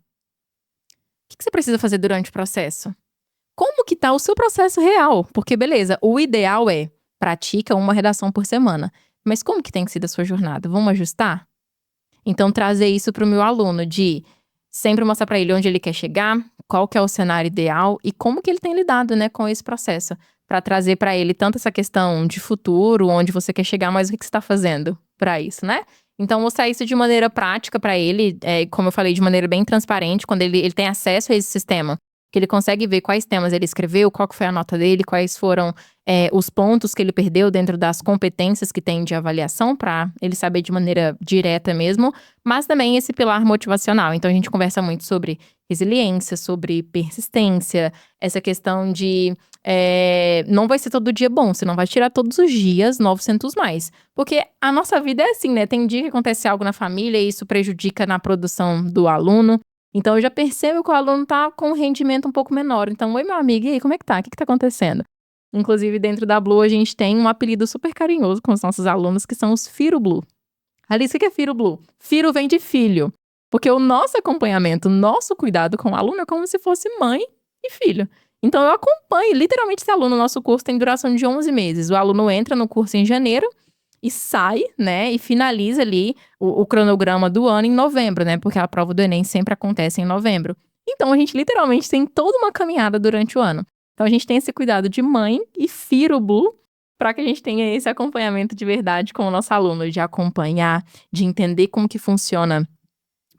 O que você precisa fazer durante o processo? Como que tá o seu processo real? Porque, beleza, o ideal é pratica uma redação por semana. Mas como que tem sido a sua jornada? Vamos ajustar? Então, trazer isso para o meu aluno, de sempre mostrar para ele onde ele quer chegar, qual que é o cenário ideal e como que ele tem lidado, né, com esse processo. Para trazer para ele tanto essa questão de futuro, onde você quer chegar, mas o que você está fazendo para isso, né? Então, mostrar isso de maneira prática para ele, como eu falei, de maneira bem transparente, quando ele tem acesso a esse sistema, que ele consegue ver quais temas ele escreveu, qual que foi a nota dele, quais foram os pontos que ele perdeu dentro das competências que tem de avaliação, para ele saber de maneira direta mesmo, mas também esse pilar motivacional. Então, a gente conversa muito sobre resiliência, sobre persistência, essa questão de não vai ser todo dia bom, você não vai tirar todos os dias 900+. Porque a nossa vida é assim, né? Tem dia que acontece algo na família e isso prejudica na produção do aluno. Então, eu já percebo que o aluno tá com um rendimento um pouco menor. Então, oi, meu amigo, e aí, como é que tá? O que tá acontecendo? Inclusive, dentro da Blue, a gente tem um apelido super carinhoso com os nossos alunos, que são os Firo Blue. Alice, o que é Firo Blue? Firo vem de filho. Porque o nosso acompanhamento, o nosso cuidado com o aluno é como se fosse mãe e filho. Então, eu acompanho literalmente esse aluno. Nosso curso tem duração de 11 meses. O aluno entra no curso em janeiro e sai, né, e finaliza ali o cronograma do ano em novembro, né, porque a prova do Enem sempre acontece em novembro. Então, a gente literalmente tem toda uma caminhada durante o ano. Então, a gente tem esse cuidado de mãe e Firo Blue para que a gente tenha esse acompanhamento de verdade com o nosso aluno, de acompanhar, de entender como que funciona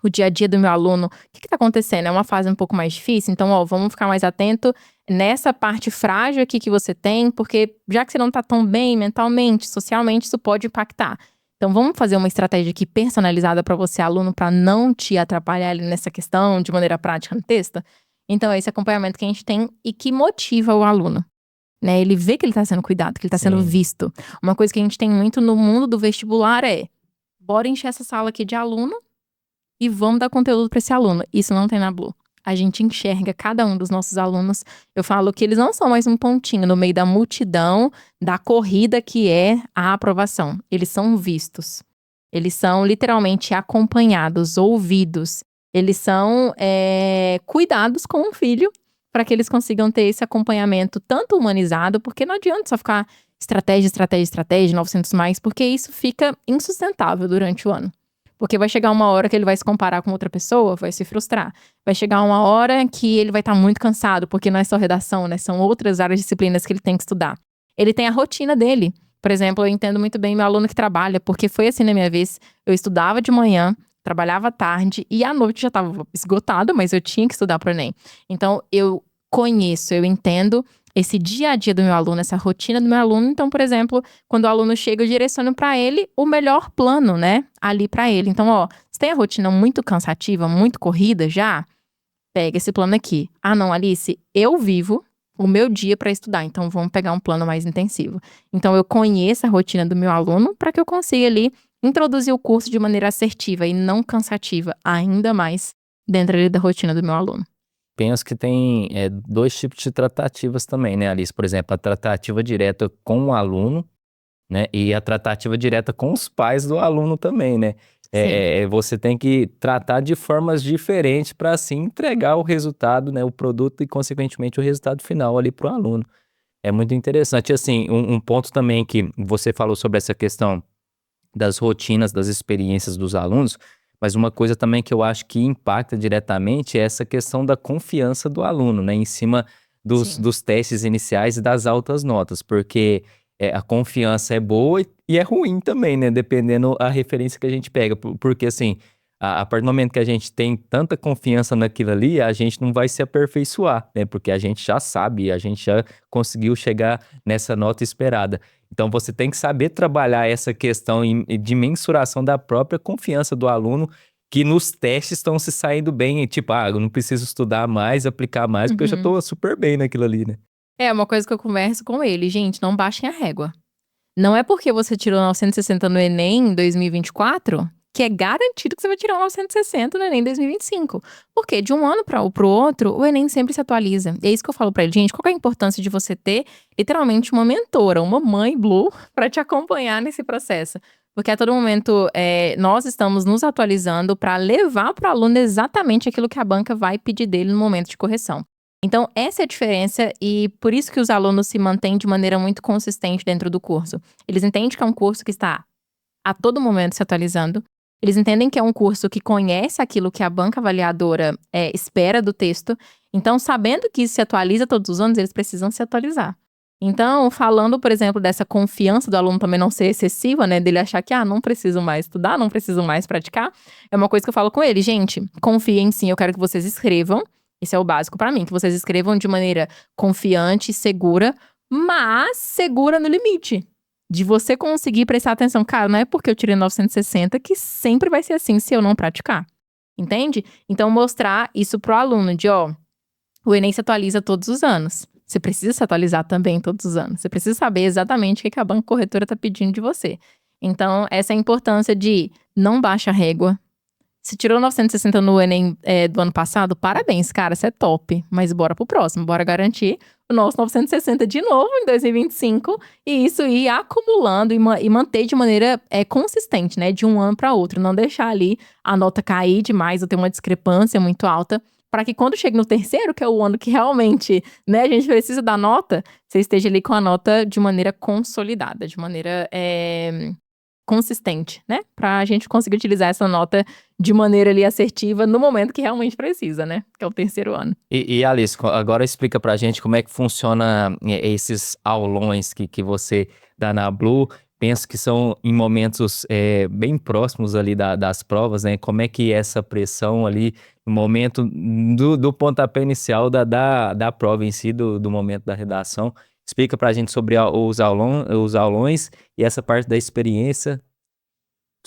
o dia a dia do meu aluno. O que está acontecendo? É uma fase um pouco mais difícil? Então, vamos ficar mais atento nessa parte frágil aqui que você tem, porque já que você não está tão bem mentalmente, socialmente, isso pode impactar. Então, vamos fazer uma estratégia aqui personalizada para você, aluno, para não te atrapalhar ali nessa questão de maneira prática no texto? Então, é esse acompanhamento que a gente tem e que motiva o aluno, né? Ele vê que ele está sendo cuidado, que ele está sendo Sim. visto. Uma coisa que a gente tem muito no mundo do vestibular é: bora encher essa sala aqui de aluno e vamos dar conteúdo para esse aluno. Isso não tem na Blue. A gente enxerga cada um dos nossos alunos. Eu falo que eles não são mais um pontinho no meio da multidão, da corrida que é a aprovação. Eles são vistos. Eles são literalmente acompanhados, ouvidos. Eles são cuidados com o filho para que eles consigam ter esse acompanhamento tanto humanizado, porque não adianta só ficar estratégia, 900 mais, porque isso fica insustentável durante o ano. Porque vai chegar uma hora que ele vai se comparar com outra pessoa, vai se frustrar. Vai chegar uma hora que ele vai estar muito cansado, porque não é só redação, né? São outras áreas de disciplinas que ele tem que estudar. Ele tem a rotina dele. Por exemplo, eu entendo muito bem meu aluno que trabalha, porque foi assim na minha vez. Eu estudava de manhã, trabalhava à tarde e à noite já estava esgotada, mas eu tinha que estudar para o Enem. Então, eu conheço, eu entendo esse dia a dia do meu aluno, essa rotina do meu aluno. Então, por exemplo, quando o aluno chega, eu direciono para ele o melhor plano, né? Ali para ele. Então, ó, você tem a rotina muito cansativa, muito corrida já? Pega esse plano aqui. Ah, não, Alice, eu vivo o meu dia para estudar, então vamos pegar um plano mais intensivo. Então, eu conheço a rotina do meu aluno para que eu consiga ali introduzir o curso de maneira assertiva e não cansativa, ainda mais dentro ali da rotina do meu aluno. Penso que tem dois tipos de tratativas também, né, Alice? Por exemplo, a tratativa direta com o aluno, né? E a tratativa direta com os pais do aluno também, né? Sim. Você tem que tratar de formas diferentes para assim entregar o resultado, né? O produto e, consequentemente, o resultado final ali para o aluno. É muito interessante. Assim, um ponto também que você falou sobre essa questão das rotinas, das experiências dos alunos, mas uma coisa também que eu acho que impacta diretamente é essa questão da confiança do aluno, né, em cima Sim. dos testes iniciais e das altas notas, porque a confiança é boa e é ruim também, né, dependendo a referência que a gente pega, porque assim, a partir do momento que a gente tem tanta confiança naquilo ali, a gente não vai se aperfeiçoar, né, porque a gente já sabe, a gente já conseguiu chegar nessa nota esperada. Então, você tem que saber trabalhar essa questão de mensuração da própria confiança do aluno, que nos testes estão se saindo bem, e tipo, eu não preciso estudar mais, aplicar mais, porque eu já Uhum. tô super bem naquilo ali, né? É uma coisa que eu converso com ele. Gente, não baixem a régua. Não é porque você tirou 960 no Enem em 2024 que é garantido que você vai tirar 960 no Enem em 2025. Porque de um ano para o outro, o Enem sempre se atualiza. E é isso que eu falo pra ele. Gente, qual que é a importância de você ter, literalmente, uma mentora, uma mãe Blue, pra te acompanhar nesse processo? Porque a todo momento, nós estamos nos atualizando para levar para o aluno exatamente aquilo que a banca vai pedir dele no momento de correção. Então, essa é a diferença e por isso que os alunos se mantêm de maneira muito consistente dentro do curso. Eles entendem que é um curso que está a todo momento se atualizando. Eles entendem que é um curso que conhece aquilo que a banca avaliadora espera do texto. Então, sabendo que isso se atualiza todos os anos, eles precisam se atualizar. Então, falando, por exemplo, dessa confiança do aluno também não ser excessiva, né? Dele achar que, não preciso mais estudar, não preciso mais praticar. É uma coisa que eu falo com ele. Gente, confiem sim, eu quero que vocês escrevam. Esse é o básico pra mim, que vocês escrevam de maneira confiante, segura, mas segura no limite. De você conseguir prestar atenção. Cara, não é porque eu tirei 960 que sempre vai ser assim se eu não praticar. Entende? Então, mostrar isso pro aluno de, o Enem se atualiza todos os anos. Você precisa se atualizar também todos os anos. Você precisa saber exatamente o que a banca corretora tá pedindo de você. Então, essa é a importância de não baixa a régua. Se tirou 960 no Enem do ano passado, parabéns, cara, você é top. Mas bora pro próximo, bora garantir o nosso 960 de novo em 2025. E isso ir acumulando e manter de maneira consistente, né? De um ano para outro. Não deixar ali a nota cair demais ou ter uma discrepância muito alta. Para que quando chegue no terceiro, que é o ano que realmente, né, a gente precisa da nota, você esteja ali com a nota de maneira consolidada, de maneira consistente, né? Pra gente conseguir utilizar essa nota de maneira ali assertiva no momento que realmente precisa, né? Que é o terceiro ano. E Alice, agora explica pra gente como é que funciona esses aulões que você dá na Blue. Penso que são em momentos bem próximos ali das provas, né? Como é que é essa pressão ali no momento do pontapé inicial da prova em si, do momento da redação. Explica pra gente sobre os aulões e essa parte da experiência.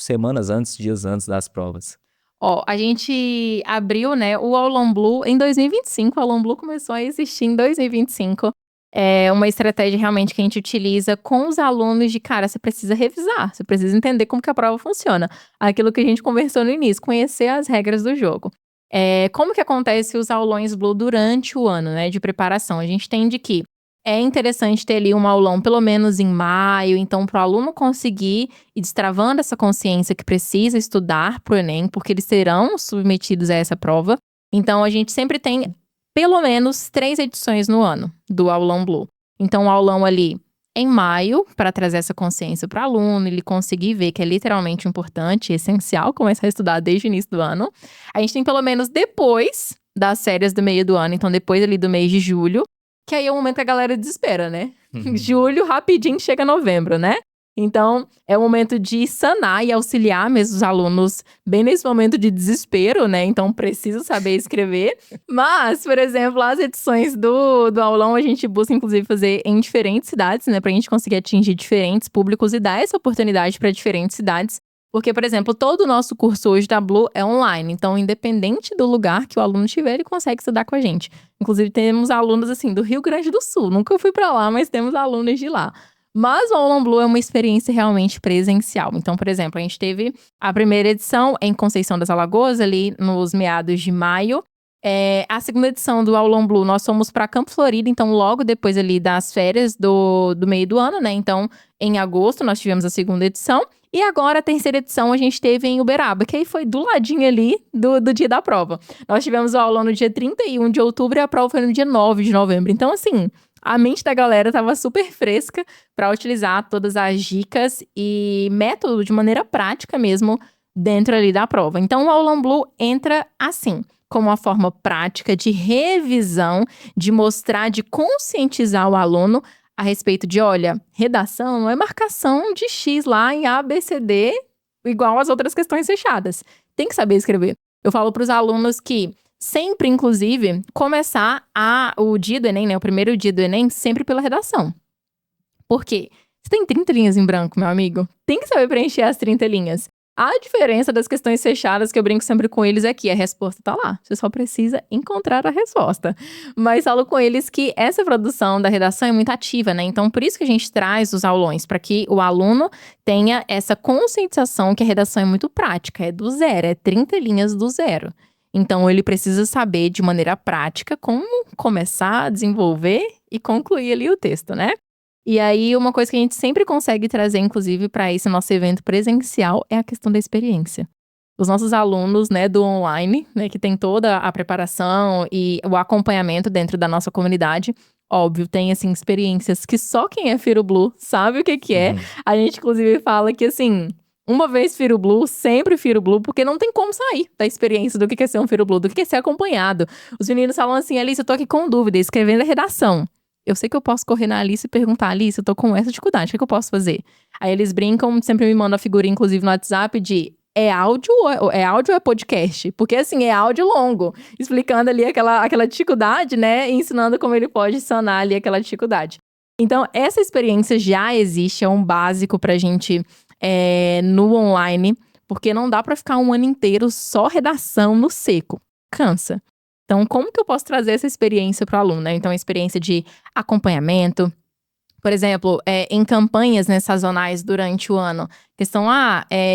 semanas antes, dias antes das provas? Ó, a gente abriu, né, o Aulon Blue em 2025. O Aulon Blue começou a existir em 2025. É uma estratégia realmente que a gente utiliza com os alunos de, cara, você precisa revisar, você precisa entender como que a prova funciona. Aquilo que a gente conversou no início, conhecer as regras do jogo. Como que acontece os aulões Blue durante o ano, né, de preparação? A gente entende que é interessante ter ali um aulão pelo menos em maio, então para o aluno conseguir ir destravando essa consciência que precisa estudar para o Enem, porque eles serão submetidos a essa prova. Então a gente sempre tem pelo menos 3 edições no ano do Aulão Blue. Então, o aulão ali em maio, para trazer essa consciência para o aluno, ele conseguir ver que é literalmente importante, essencial começar a estudar desde o início do ano. A gente tem pelo menos depois das férias do meio do ano, então depois ali do mês de julho, que aí é o momento que a galera desespera, né? Julho, rapidinho, chega novembro, né? Então, é o momento de sanar e auxiliar mesmo os alunos bem nesse momento de desespero, né? Então, precisa saber escrever. Mas, por exemplo, as edições do aulão, a gente busca, inclusive, fazer em diferentes cidades, né? Pra gente conseguir atingir diferentes públicos e dar essa oportunidade para diferentes cidades. Porque, por exemplo, todo o nosso curso hoje da Blue é online. Então, independente do lugar que o aluno estiver, ele consegue estudar com a gente. Inclusive, temos alunos, assim, do Rio Grande do Sul. Nunca fui para lá, mas temos alunos de lá. Mas o Aulon Blue é uma experiência realmente presencial. Então, por exemplo, a gente teve a primeira edição em Conceição das Alagoas, ali nos meados de maio. A segunda edição do Aulon Blue, nós fomos para Campo Florido, então logo depois ali das férias do meio do ano, né? Então, em agosto, nós tivemos a segunda edição. E agora, a terceira edição, a gente teve em Uberaba, que aí foi do ladinho ali do dia da prova. Nós tivemos o aulão no dia 31 de outubro e a prova foi no dia 9 de novembro. Então, assim, a mente da galera estava super fresca para utilizar todas as dicas e método de maneira prática mesmo dentro ali da prova. Então, o Aulon Blue entra assim, como uma forma prática de revisão, de mostrar, de conscientizar o aluno a respeito de, olha, redação não é marcação de X lá em A, B, C, D, igual às outras questões fechadas. Tem que saber escrever. Eu falo para os alunos que sempre, inclusive, começar o dia do Enem, né? O primeiro dia do Enem, sempre pela redação. Por quê? Você tem 30 linhas em branco, meu amigo. Tem que saber preencher as 30 linhas. A diferença das questões fechadas, que eu brinco sempre com eles, é que a resposta tá lá. Você só precisa encontrar a resposta. Mas falo com eles que essa produção da redação é muito ativa, né? Então, por isso que a gente traz os aulões, para que o aluno tenha essa conscientização que a redação é muito prática. É do zero, é 30 linhas do zero. Então, ele precisa saber de maneira prática como começar a desenvolver e concluir ali o texto, né? E aí, uma coisa que a gente sempre consegue trazer, inclusive, para esse nosso evento presencial é a questão da experiência. Os nossos alunos, né, do online, né, que tem toda a preparação e o acompanhamento dentro da nossa comunidade, óbvio, tem, assim, experiências que só quem é Firo Blue sabe o que é. A gente, inclusive, fala que, assim, uma vez Firo Blue, sempre Firo Blue, porque não tem como sair da experiência do que é ser um Firo Blue, do que é ser acompanhado. Os meninos falam assim, Alice, eu tô aqui com dúvida, escrevendo a redação. Eu sei que eu posso correr na Alice e perguntar, Alice, eu tô com essa dificuldade, o que eu posso fazer? Aí eles brincam, sempre me mandam a figurinha, inclusive no WhatsApp, de é áudio ou é podcast? Porque assim, é áudio longo, explicando ali aquela dificuldade, né? E ensinando como ele pode sanar ali aquela dificuldade. Então, essa experiência já existe, é um básico pra gente no online, porque não dá pra ficar um ano inteiro só redação no seco. Cansa. Então, como que eu posso trazer essa experiência para o aluno, né? Então, a experiência de acompanhamento. Por exemplo, em campanhas, né, sazonais durante o ano. Questão,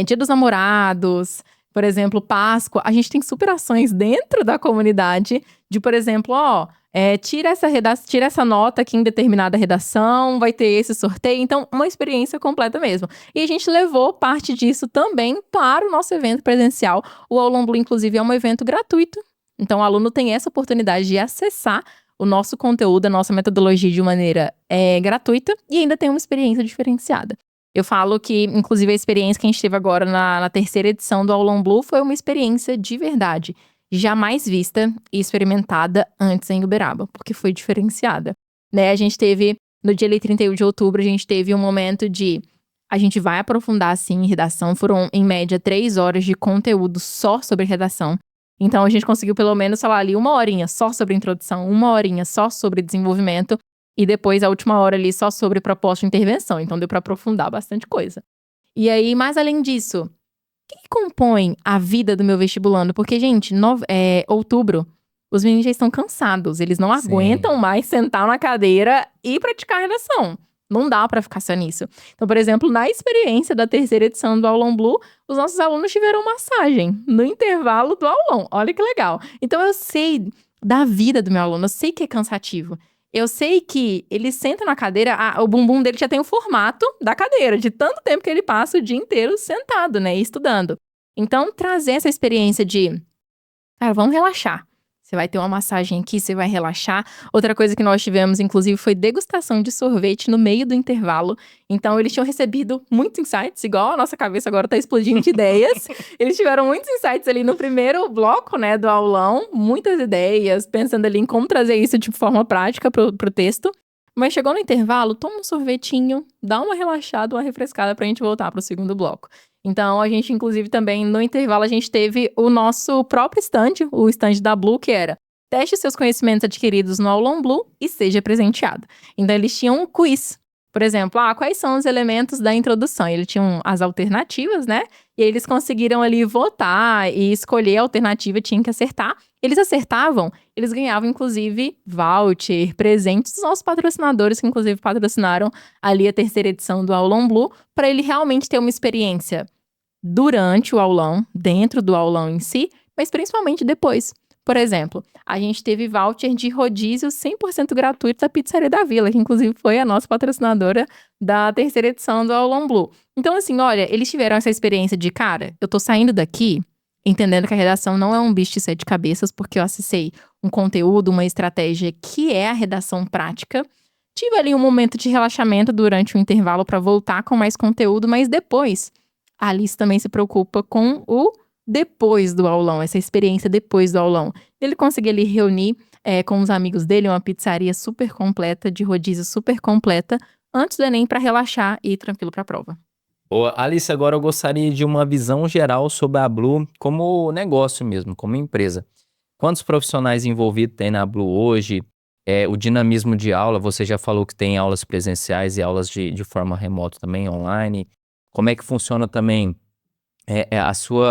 Dia dos Namorados, por exemplo, Páscoa. A gente tem superações dentro da comunidade de, por exemplo, tira essa nota aqui em determinada redação, vai ter esse sorteio. Então, uma experiência completa mesmo. E a gente levou parte disso também para o nosso evento presencial. O Aulon Blue, inclusive, é um evento gratuito. Então, o aluno tem essa oportunidade de acessar o nosso conteúdo, a nossa metodologia de maneira gratuita e ainda tem uma experiência diferenciada. Eu falo que, inclusive, a experiência que a gente teve agora na terceira edição do Aulon Blue foi uma experiência de verdade, jamais vista e experimentada antes em Uberaba, porque foi diferenciada. Né? A gente teve, no dia 31 de outubro, a gente teve um momento de... A gente vai aprofundar, sim, em redação. Foram, em média, 3 horas de conteúdo só sobre redação. Então, a gente conseguiu pelo menos, sei lá, ali 1 horinha só sobre introdução, 1 horinha só sobre desenvolvimento e depois a última hora ali só sobre proposta de intervenção. Então, deu para aprofundar bastante coisa. E aí, mais além disso, que compõe a vida do meu vestibulando? Porque, gente, outubro, os meninos já estão cansados. Eles não aguentam Sim. mais sentar na cadeira e praticar redação. Não dá pra ficar só nisso. Então, por exemplo, na experiência da terceira edição do Aulão Blue, os nossos alunos tiveram massagem no intervalo do aulão. Olha que legal. Então, eu sei da vida do meu aluno, eu sei que é cansativo. Eu sei que ele senta na cadeira, o bumbum dele já tem o formato da cadeira, de tanto tempo que ele passa o dia inteiro sentado, né, estudando. Então, trazer essa experiência de, cara, vamos relaxar. Você vai ter uma massagem aqui, você vai relaxar. Outra coisa que nós tivemos, inclusive, foi degustação de sorvete no meio do intervalo. Então, eles tinham recebido muitos insights, igual a nossa cabeça agora tá explodindo de ideias. Eles tiveram muitos insights ali no primeiro bloco, né, do aulão. Muitas ideias, pensando ali em como trazer isso de forma prática pro texto. Mas chegou no intervalo, toma um sorvetinho, dá uma relaxada, uma refrescada pra gente voltar pro segundo bloco. Então, a gente, inclusive, também, no intervalo, a gente teve o nosso próprio stand, o stand da Blue, que era: teste seus conhecimentos adquiridos no Aulão Blue e seja presenteado. Então, eles tinham um quiz. Por exemplo, quais são os elementos da introdução? Eles tinham as alternativas, né? E aí eles conseguiram ali votar e escolher a alternativa, tinham que acertar. Eles acertavam, eles ganhavam, inclusive, voucher, presentes dos nossos patrocinadores, que inclusive patrocinaram ali a terceira edição do Aulão Blue, para ele realmente ter uma experiência durante o aulão, dentro do aulão em si, mas principalmente depois. Por exemplo, a gente teve voucher de rodízio 100% gratuito da Pizzaria da Vila, que inclusive foi a nossa patrocinadora da terceira edição do Aulão Blue. Então, assim, olha, eles tiveram essa experiência de, cara, eu tô saindo daqui entendendo que a redação não é um bicho de sete cabeças, porque eu acessei um conteúdo, uma estratégia que é a redação prática. Tive ali um momento de relaxamento durante o intervalo para voltar com mais conteúdo, mas depois a Alice também se preocupa com o depois do aulão, essa experiência depois do aulão. Ele conseguia ali reunir com os amigos dele uma pizzaria super completa, de rodízio super completa, antes do Enem para relaxar e ir tranquilo para a prova. Ô, Alice, agora eu gostaria de uma visão geral sobre a Blue como negócio mesmo, como empresa. Quantos profissionais envolvidos tem na Blue hoje? O dinamismo de aula, você já falou que tem aulas presenciais e aulas de forma remota também, online. Como é que funciona também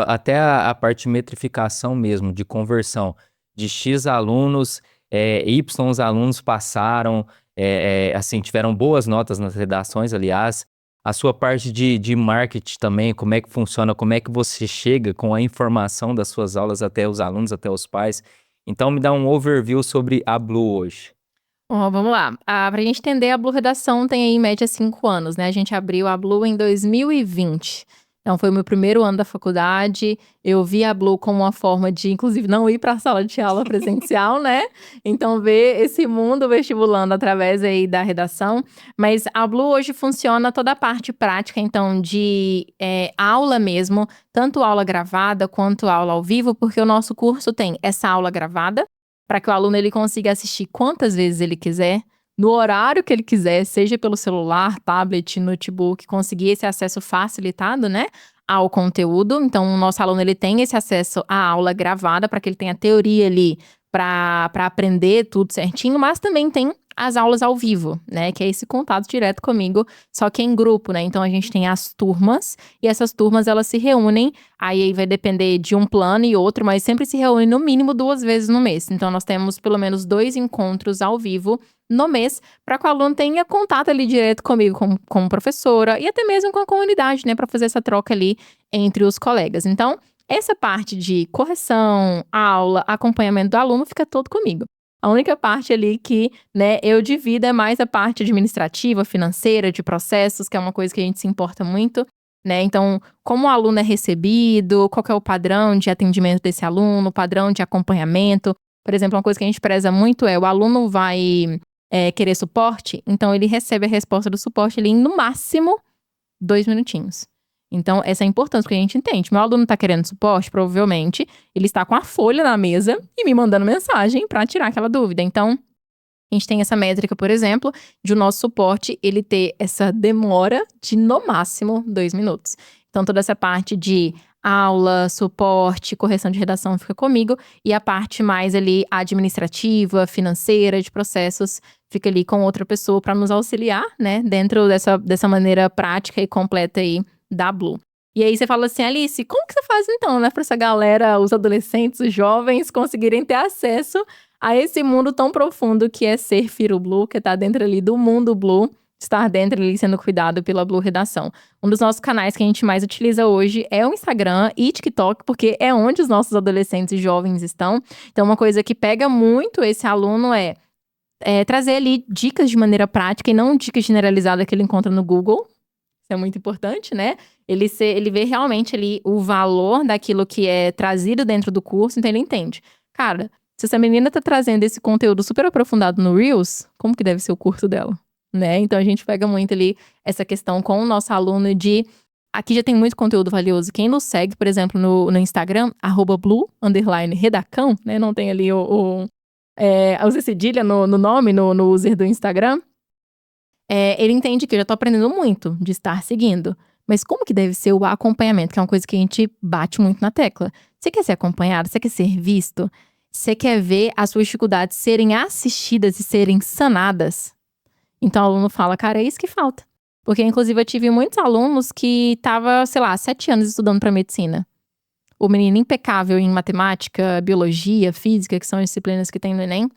até a parte de metrificação mesmo, de conversão, de X alunos, Y alunos passaram, assim, tiveram boas notas nas redações, aliás. A sua parte de marketing também, como é que funciona, como é que você chega com a informação das suas aulas até os alunos, até os pais. Então, me dá um overview sobre a Blue hoje. Ó, vamos lá. Pra gente entender, a Blue Redação tem aí em média 5 anos, né? A gente abriu a Blue em 2020. Então, foi o meu primeiro ano da faculdade. Eu vi a Blue como uma forma de, inclusive, não ir para a sala de aula presencial, né? Então, ver esse mundo vestibulando através aí da redação. Mas a Blue hoje funciona toda a parte prática, então, de aula mesmo, tanto aula gravada quanto aula ao vivo, porque o nosso curso tem essa aula gravada, para que o aluno ele consiga assistir quantas vezes ele quiser, no horário que ele quiser, seja pelo celular, tablet, notebook, conseguir esse acesso facilitado, né, ao conteúdo. Então, o nosso aluno ele tem esse acesso à aula gravada para que ele tenha teoria ali para aprender tudo certinho, mas também tem as aulas ao vivo, né, que é esse contato direto comigo, só que em grupo, né? Então a gente tem as turmas e essas turmas elas se reúnem, aí vai depender de um plano e outro, mas sempre se reúnem no mínimo 2 vezes no mês. Então nós temos pelo menos 2 encontros ao vivo no mês, para que o aluno tenha contato ali direto comigo, como professora, e até mesmo com a comunidade, né, para fazer essa troca ali entre os colegas. Então, essa parte de correção, aula, acompanhamento do aluno fica todo comigo. A única parte ali que, né, eu divido é mais a parte administrativa, financeira, de processos, que é uma coisa que a gente se importa muito, né? Então, como o aluno é recebido, qual que é o padrão de atendimento desse aluno, o padrão de acompanhamento. Por exemplo, uma coisa que a gente preza muito é o aluno vai querer suporte, então ele recebe a resposta do suporte ali em, no máximo, 2 minutinhos. Então, essa é a importância, porque a gente entende. Meu aluno está querendo suporte, provavelmente ele está com a folha na mesa e me mandando mensagem para tirar aquela dúvida. Então, a gente tem essa métrica, por exemplo, de o nosso suporte, ele ter essa demora de, no máximo, 2 minutos. Então, toda essa parte de aula, suporte, correção de redação fica comigo. E a parte mais ali administrativa, financeira, de processos, fica ali com outra pessoa para nos auxiliar, né? Dentro dessa maneira prática e completa aí da Blue. E aí você fala assim, Alice, como que você faz então, né? Pra essa galera, os adolescentes, os jovens, conseguirem ter acesso a esse mundo tão profundo que é ser Firo Blue, que tá dentro ali do mundo Blue, estar dentro ali sendo cuidado pela Blue Redação. Um dos nossos canais que a gente mais utiliza hoje é o Instagram e TikTok, porque é onde os nossos adolescentes e jovens estão. Então, uma coisa que pega muito esse aluno é trazer ali dicas de maneira prática e não dicas generalizadas que ele encontra no Google. Isso é muito importante, né? Ele vê realmente ali o valor daquilo que é trazido dentro do curso, então ele entende. Cara, se essa menina tá trazendo esse conteúdo super aprofundado no Reels, como que deve ser o curso dela? Né? Então a gente pega muito ali essa questão com o nosso aluno de... Aqui já tem muito conteúdo valioso. Quem nos segue, por exemplo, no Instagram, @blue_redacão, né? Não tem ali o cedilha no nome, no user do Instagram. Ele entende que eu já tô aprendendo muito de estar seguindo. Mas como que deve ser o acompanhamento? Que é uma coisa que a gente bate muito na tecla. Você quer ser acompanhado? Você quer ser visto? Você quer ver as suas dificuldades serem assistidas e serem sanadas? Então o aluno fala, cara, é isso que falta. Porque, inclusive, eu tive muitos alunos que estavam, sei lá, 7 anos estudando para medicina. O menino impecável em matemática, biologia, física, que são as disciplinas que tem no Enem.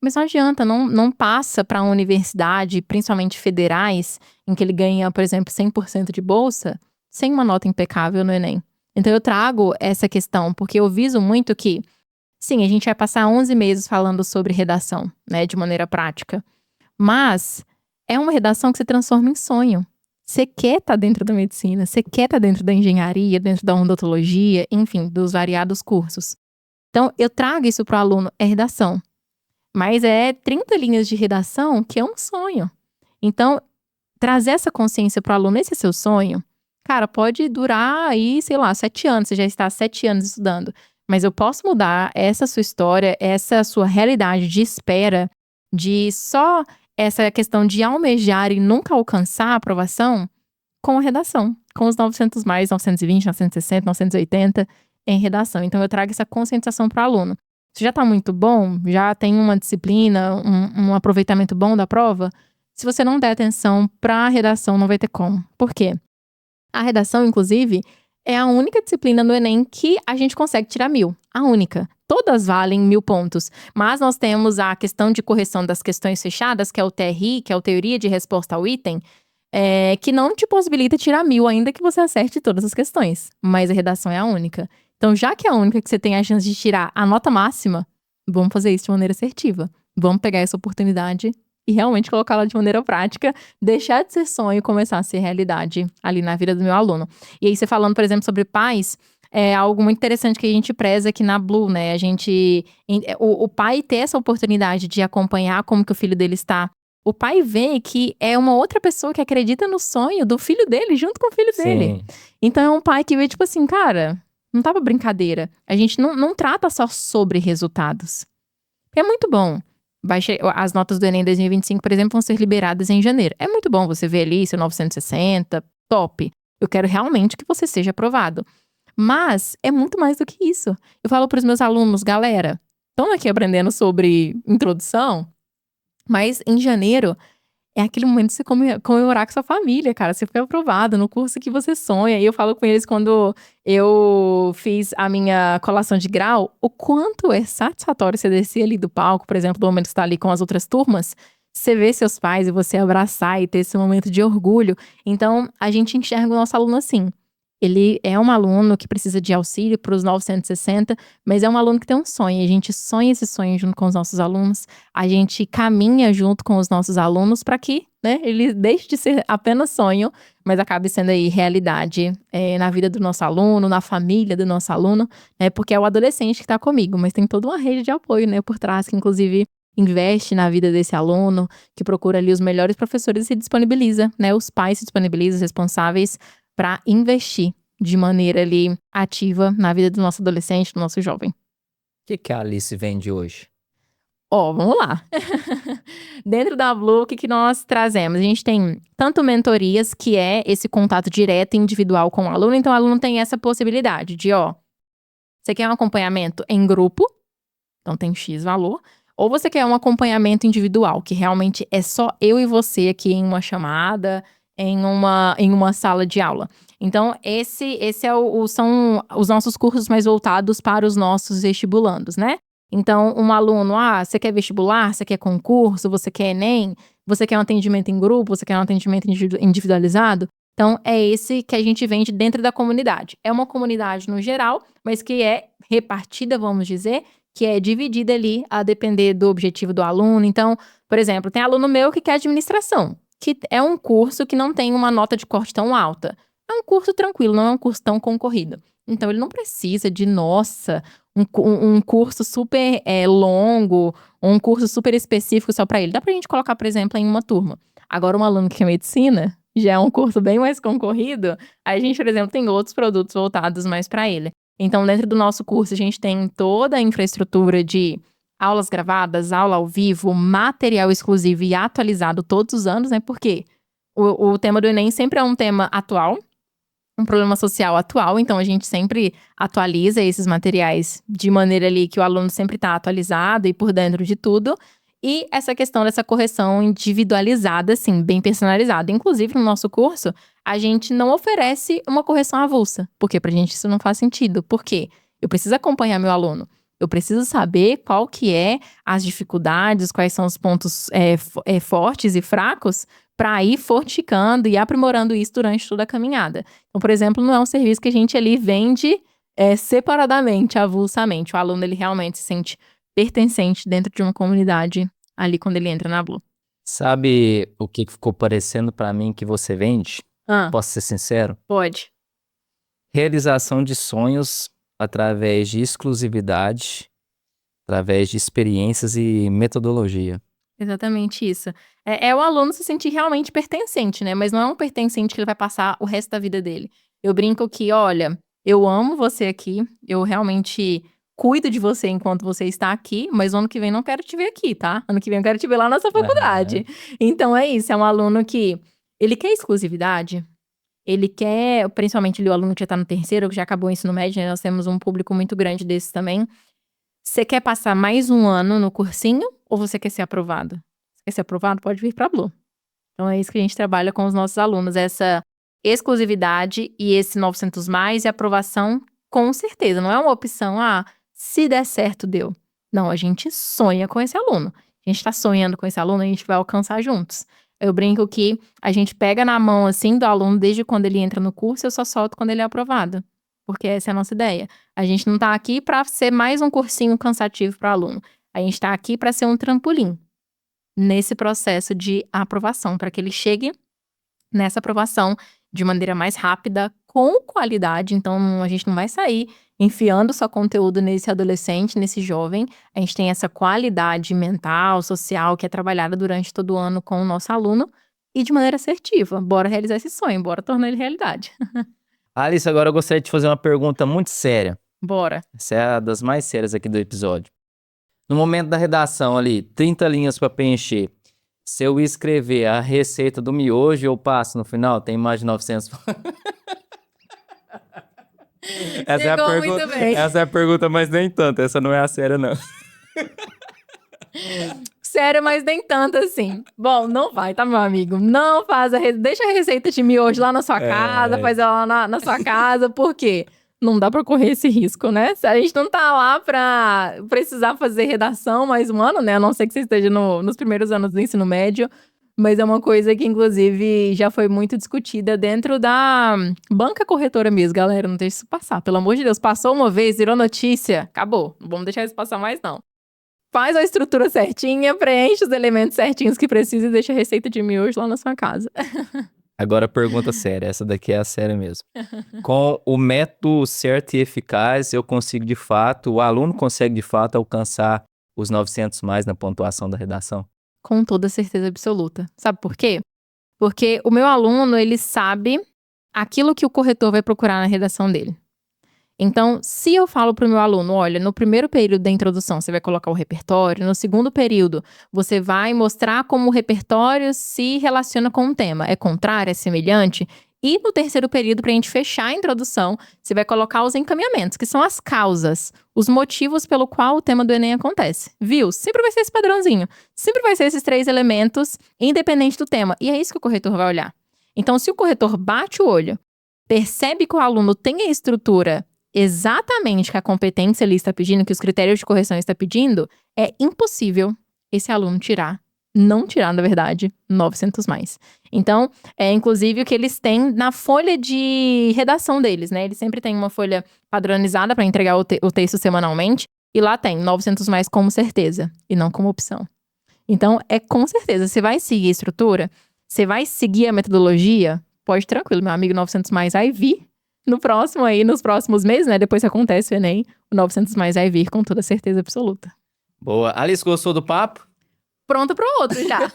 Mas não adianta, não passa para uma universidade, principalmente federais, em que ele ganha, por exemplo, 100% de bolsa, sem uma nota impecável no Enem. Então eu trago essa questão, porque eu viso muito que, sim, a gente vai passar 11 meses falando sobre redação, né, de maneira prática. Mas é uma redação que se transforma em sonho. Você quer estar dentro da medicina, você quer estar dentro da engenharia, dentro da odontologia, enfim, dos variados cursos. Então, eu trago isso para o aluno, é redação. Mas é 30 linhas de redação que é um sonho. Então, trazer essa consciência para o aluno, esse é seu sonho, cara, pode durar aí, sei lá, 7 anos, você já está há 7 anos estudando. Mas eu posso mudar essa sua história, essa sua realidade de espera, de só essa questão de almejar e nunca alcançar a aprovação com a redação. Com os 900 mais, 920, 960, 980 em redação. Então, eu trago essa conscientização para o aluno. Se já está muito bom, já tem uma disciplina, um aproveitamento bom da prova, se você não der atenção para a redação, não vai ter como. Por quê? A redação, inclusive, é a única disciplina no Enem que a gente consegue tirar 1000. A única. Todas valem 1000 pontos. Mas nós temos a questão de correção das questões fechadas, que é o TRI, que é a Teoria de Resposta ao Item, que não te possibilita tirar 1000, ainda que você acerte todas as questões. Mas a redação é a única. Então, já que é a única que você tem a chance de tirar a nota máxima, vamos fazer isso de maneira assertiva. Vamos pegar essa oportunidade e realmente colocá-la de maneira prática, deixar de ser sonho e começar a ser realidade ali na vida do meu aluno. E aí, você falando, por exemplo, sobre pais, é algo muito interessante que a gente preza aqui na Blue, né? O pai ter essa oportunidade de acompanhar como que o filho dele está. O pai vê que é uma outra pessoa que acredita no sonho do filho dele, junto com o filho dele. Então, é um pai que vê, tipo assim, cara, não tá pra brincadeira. A gente não trata só sobre resultados. É muito bom. As notas do Enem 2025, por exemplo, vão ser liberadas em janeiro. É muito bom você ver ali seu 960, top. Eu quero realmente que você seja aprovado. Mas é muito mais do que isso. Eu falo pros meus alunos, galera, estão aqui aprendendo sobre introdução, mas em janeiro é aquele momento de você comemorar com sua família, cara. Você foi aprovado no curso que você sonha. E eu falo com eles quando eu fiz a minha colação de grau, o quanto é satisfatório você descer ali do palco, por exemplo, do momento que você tá ali com as outras turmas, você ver seus pais e você abraçar e ter esse momento de orgulho. Então, a gente enxerga o nosso aluno assim. Ele é um aluno que precisa de auxílio para os 960, mas é um aluno que tem um sonho. A gente sonha esse sonho junto com os nossos alunos. A gente caminha junto com os nossos alunos para que, né, ele deixe de ser apenas sonho, mas acabe sendo aí realidade na vida do nosso aluno, na família do nosso aluno, né? Porque é o adolescente que está comigo, mas tem toda uma rede de apoio, né, por trás, que inclusive investe na vida desse aluno, que procura ali os melhores professores e se disponibiliza, né? Os pais se disponibilizam, os responsáveis, para investir de maneira ali ativa na vida do nosso adolescente, do nosso jovem. O que a Alice vende hoje? Vamos lá. Dentro da Blue, o que nós trazemos? A gente tem tanto mentorias, que é esse contato direto e individual com o aluno. Então, o aluno tem essa possibilidade de, você quer um acompanhamento em grupo, então tem X valor, ou você quer um acompanhamento individual, que realmente é só eu e você aqui em uma chamada, em uma sala de aula. Então, são os nossos cursos mais voltados para os nossos vestibulandos, né? Então, um aluno, você quer vestibular, você quer concurso, você quer Enem, você quer um atendimento em grupo, você quer um atendimento individualizado? Então, é esse que a gente vende dentro da comunidade. É uma comunidade no geral, mas que é repartida, vamos dizer, que é dividida ali a depender do objetivo do aluno. Então, por exemplo, tem aluno meu que quer administração, que é um curso que não tem uma nota de corte tão alta. É um curso tranquilo, não é um curso tão concorrido. Então, ele não precisa de, um curso super longo, ou um curso super específico só para ele. Dá pra gente colocar, por exemplo, em uma turma. Agora, um aluno que quer medicina, já é um curso bem mais concorrido, a gente, por exemplo, tem outros produtos voltados mais para ele. Então, dentro do nosso curso, a gente tem toda a infraestrutura de aulas gravadas, aula ao vivo, material exclusivo e atualizado todos os anos, né? Porque o tema do Enem sempre é um tema atual, um problema social atual, então a gente sempre atualiza esses materiais de maneira ali que o aluno sempre está atualizado e por dentro de tudo. E essa questão dessa correção individualizada, assim, bem personalizada. Inclusive, no nosso curso, a gente não oferece uma correção avulsa, porque pra gente isso não faz sentido. Por quê? Eu preciso acompanhar meu aluno. Eu preciso saber qual que é as dificuldades, quais são os pontos fortes e fracos, para ir fortificando e aprimorando isso durante toda a caminhada. Então, por exemplo, não é um serviço que a gente ali vende separadamente, avulsamente. O aluno, ele realmente se sente pertencente dentro de uma comunidade ali quando ele entra na Blue. Sabe o que ficou parecendo pra mim que você vende? Posso ser sincero? Pode. Realização de sonhos através de exclusividade, através de experiências e metodologia. Exatamente isso. É o aluno se sentir realmente pertencente, né? Mas não é um pertencente que ele vai passar o resto da vida dele. Eu brinco que, olha, eu amo você aqui, eu realmente cuido de você enquanto você está aqui, mas ano que vem não quero te ver aqui, tá? Ano que vem eu quero te ver lá na sua faculdade. Então é isso, é um aluno que ele quer exclusividade, ele quer, principalmente ali o aluno que já tá no terceiro, que já acabou o ensino médio, né? Nós temos um público muito grande desse também. Você quer passar mais um ano no cursinho ou você quer ser aprovado? Você quer ser aprovado? Pode vir pra Blue. Então é isso que a gente trabalha com os nossos alunos, essa exclusividade e esse 900 mais e aprovação, com certeza. Não é uma opção, se der certo, deu. Não, a gente sonha com esse aluno. A gente tá sonhando com esse aluno, a gente vai alcançar juntos. Eu brinco que a gente pega na mão, assim, do aluno desde quando ele entra no curso, eu só solto quando ele é aprovado. Porque essa é a nossa ideia. A gente não tá aqui para ser mais um cursinho cansativo para o aluno. A gente tá aqui para ser um trampolim nesse processo de aprovação, para que ele chegue nessa aprovação de maneira mais rápida, com qualidade. Então, a gente não vai sair enfiando só conteúdo nesse adolescente, nesse jovem. A gente tem essa qualidade mental, social, que é trabalhada durante todo o ano com o nosso aluno e de maneira assertiva. Bora realizar esse sonho, bora tornar ele realidade. Alice, agora eu gostaria de te fazer uma pergunta muito séria. Bora. Essa é a das mais sérias aqui do episódio. No momento da redação ali, 30 linhas para preencher. Se eu escrever a receita do miojo, eu passo no final? Tem mais de 900. Muito bem. Essa é a pergunta, mas nem tanto. Essa não é a séria, não. Sério, mas nem tanto assim. Bom, não vai, tá, meu amigo? Não faz deixa a receita de miojo lá na sua casa, faz ela na sua casa, por quê? Não dá pra correr esse risco, né? A gente não tá lá pra precisar fazer redação mais um ano, né? A não ser que você esteja nos primeiros anos do ensino médio. Mas é uma coisa que, inclusive, já foi muito discutida dentro da banca corretora mesmo, galera. Não deixa isso passar. Pelo amor de Deus, passou uma vez, virou notícia, acabou. Não vamos deixar isso passar mais, não. Faz a estrutura certinha, preenche os elementos certinhos que precisa e deixa a receita de miojo lá na sua casa. Agora, pergunta séria. Essa daqui é a séria mesmo. Com o método certo e eficaz, eu consigo de fato, o aluno consegue de fato alcançar os 900 mais na pontuação da redação? Com toda certeza absoluta. Sabe por quê? Porque o meu aluno, ele sabe aquilo que o corretor vai procurar na redação dele. Então, se eu falo para o meu aluno, olha, no primeiro período da introdução você vai colocar o repertório, no segundo período você vai mostrar como o repertório se relaciona com o tema, é contrário, é semelhante, e no terceiro período, para a gente fechar a introdução, você vai colocar os encaminhamentos, que são as causas, os motivos pelo qual o tema do Enem acontece. Viu? Sempre vai ser esse padrãozinho, sempre vai ser esses 3 elementos, independente do tema, e é isso que o corretor vai olhar. Então, se o corretor bate o olho percebe que o aluno tem a estrutura exatamente que a competência ali está pedindo, que os critérios de correção está pedindo, é impossível esse aluno não tirar, na verdade, 900 mais. Então, é inclusive o que eles têm na folha de redação deles, né? Eles sempre têm uma folha padronizada para entregar o texto semanalmente, e lá tem 900 mais como certeza, e não como opção. Então, é com certeza, você vai seguir a estrutura, você vai seguir a metodologia, pode tranquilo, meu amigo, 900 mais vai vir no próximo aí, nos próximos meses, né? Depois que acontece o Enem, o 900 mais vai vir com toda certeza absoluta. Boa. Alice, gostou do papo? Pronto pro outro já.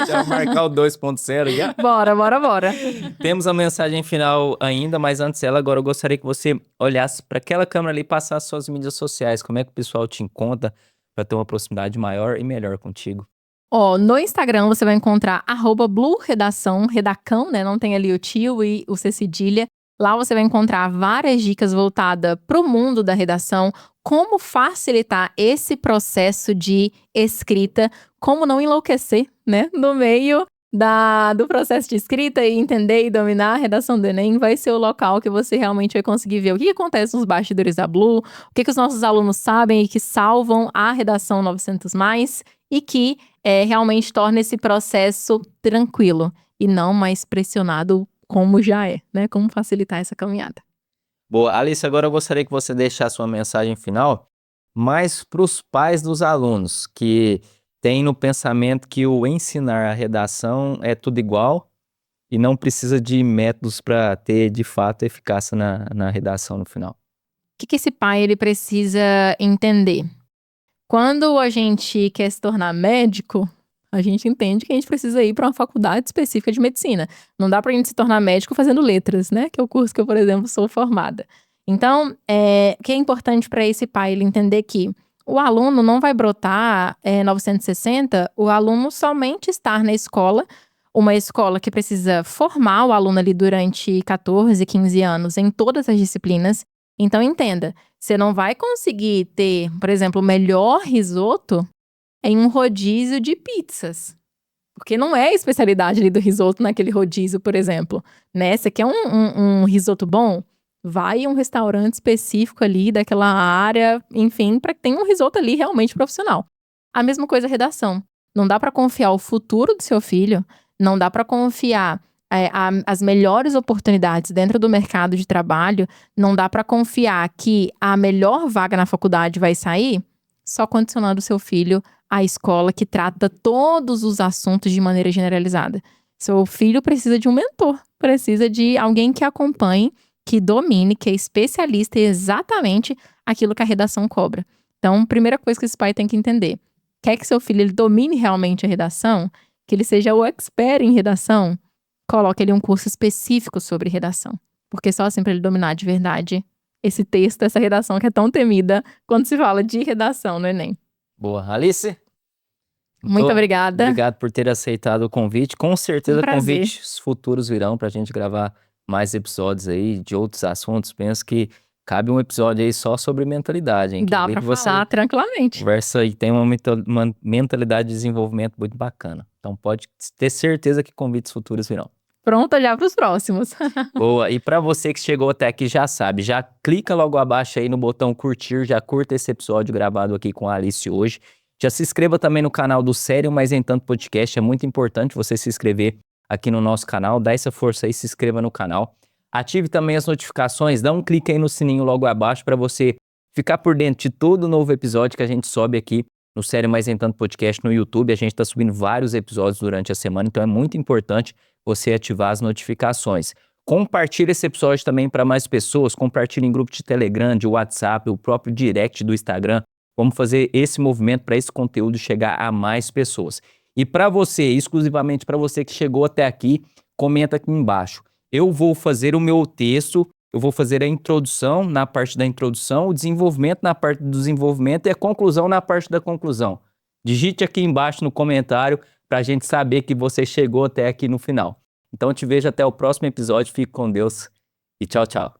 Já marcar o 2.0 já? Bora. Temos a mensagem final ainda, mas antes dela, agora eu gostaria que você olhasse para aquela câmera ali e passasse suas mídias sociais. Como é que o pessoal te encontra para ter uma proximidade maior e melhor contigo? No Instagram você vai encontrar @bluredação, redacão, né? Não tem ali o tio e o C cedilha. Lá você vai encontrar várias dicas voltadas para o mundo da redação, como facilitar esse processo de escrita, como não enlouquecer, né? No meio do processo de escrita e entender e dominar a redação do Enem, vai ser o local que você realmente vai conseguir ver o que acontece nos bastidores da Blue, o que os nossos alunos sabem e que salvam a redação 900+, e que realmente torna esse processo tranquilo e não mais pressionado como já é, né? Como facilitar essa caminhada. Boa. Alice, agora eu gostaria que você deixasse uma mensagem final, mais para os pais dos alunos, que têm no pensamento que o ensinar a redação é tudo igual e não precisa de métodos para ter, de fato, eficácia na redação no final. O que esse pai ele precisa entender? Quando a gente quer se tornar médico, a gente entende que a gente precisa ir para uma faculdade específica de medicina. Não dá para a gente se tornar médico fazendo letras, né? Que é o curso que eu, por exemplo, sou formada. Então, o que é importante para esse pai ele entender que o aluno não vai brotar 960, o aluno somente estar na escola, uma escola que precisa formar o aluno ali durante 14, 15 anos em todas as disciplinas. Então, entenda, você não vai conseguir ter, por exemplo, o melhor risoto em um rodízio de pizzas. Porque não é a especialidade ali do risoto naquele rodízio, por exemplo. Né? Você quer um risoto bom? Vai em um restaurante específico ali daquela área, enfim, para que tenha um risoto ali realmente profissional. A mesma coisa a redação. Não dá para confiar o futuro do seu filho, não dá para confiar as melhores oportunidades dentro do mercado de trabalho, não dá para confiar que a melhor vaga na faculdade vai sair só condicionando o seu filho à escola que trata todos os assuntos de maneira generalizada. Seu filho precisa de um mentor, precisa de alguém que acompanhe, que domine, que é especialista em exatamente aquilo que a redação cobra. Então, primeira coisa que esse pai tem que entender, quer que seu filho ele domine realmente a redação, que ele seja o expert em redação, coloque ele um curso específico sobre redação. Porque só assim para ele dominar de verdade esse texto, essa redação que é tão temida quando se fala de redação no Enem. Boa. Alice? Muito obrigada. Obrigado por ter aceitado o convite. Com certeza convites futuros virão para a gente gravar mais episódios aí de outros assuntos. Penso que cabe um episódio aí só sobre mentalidade, hein? Dá para falar tranquilamente. Conversa e tem uma mentalidade de desenvolvimento muito bacana. Então pode ter certeza que convites futuros virão. Pronta já para os próximos. Boa. E para você que chegou até aqui já sabe, já clica logo abaixo aí no botão curtir, já curta esse episódio gravado aqui com a Alice hoje. Já se inscreva também no canal do Sério Mas Nem Tanto Podcast. É muito importante você se inscrever aqui no nosso canal. Dá essa força aí, se inscreva no canal. Ative também as notificações, dá um clique aí no sininho logo abaixo para você ficar por dentro de todo novo episódio que a gente sobe aqui no Sério Mas Nem Tanto Podcast no YouTube. A gente está subindo vários episódios durante a semana, então é muito importante você ativar as notificações. Compartilhe esse episódio também para mais pessoas, compartilhe em grupo de Telegram, de WhatsApp, o próprio direct do Instagram. Vamos fazer esse movimento para esse conteúdo chegar a mais pessoas. E para você, exclusivamente para você que chegou até aqui, comenta aqui embaixo. Eu vou fazer o meu texto, eu vou fazer a introdução na parte da introdução, o desenvolvimento na parte do desenvolvimento e a conclusão na parte da conclusão. Digite aqui embaixo no comentário para a gente saber que você chegou até aqui no final. Então te vejo até o próximo episódio, fique com Deus e tchau, tchau.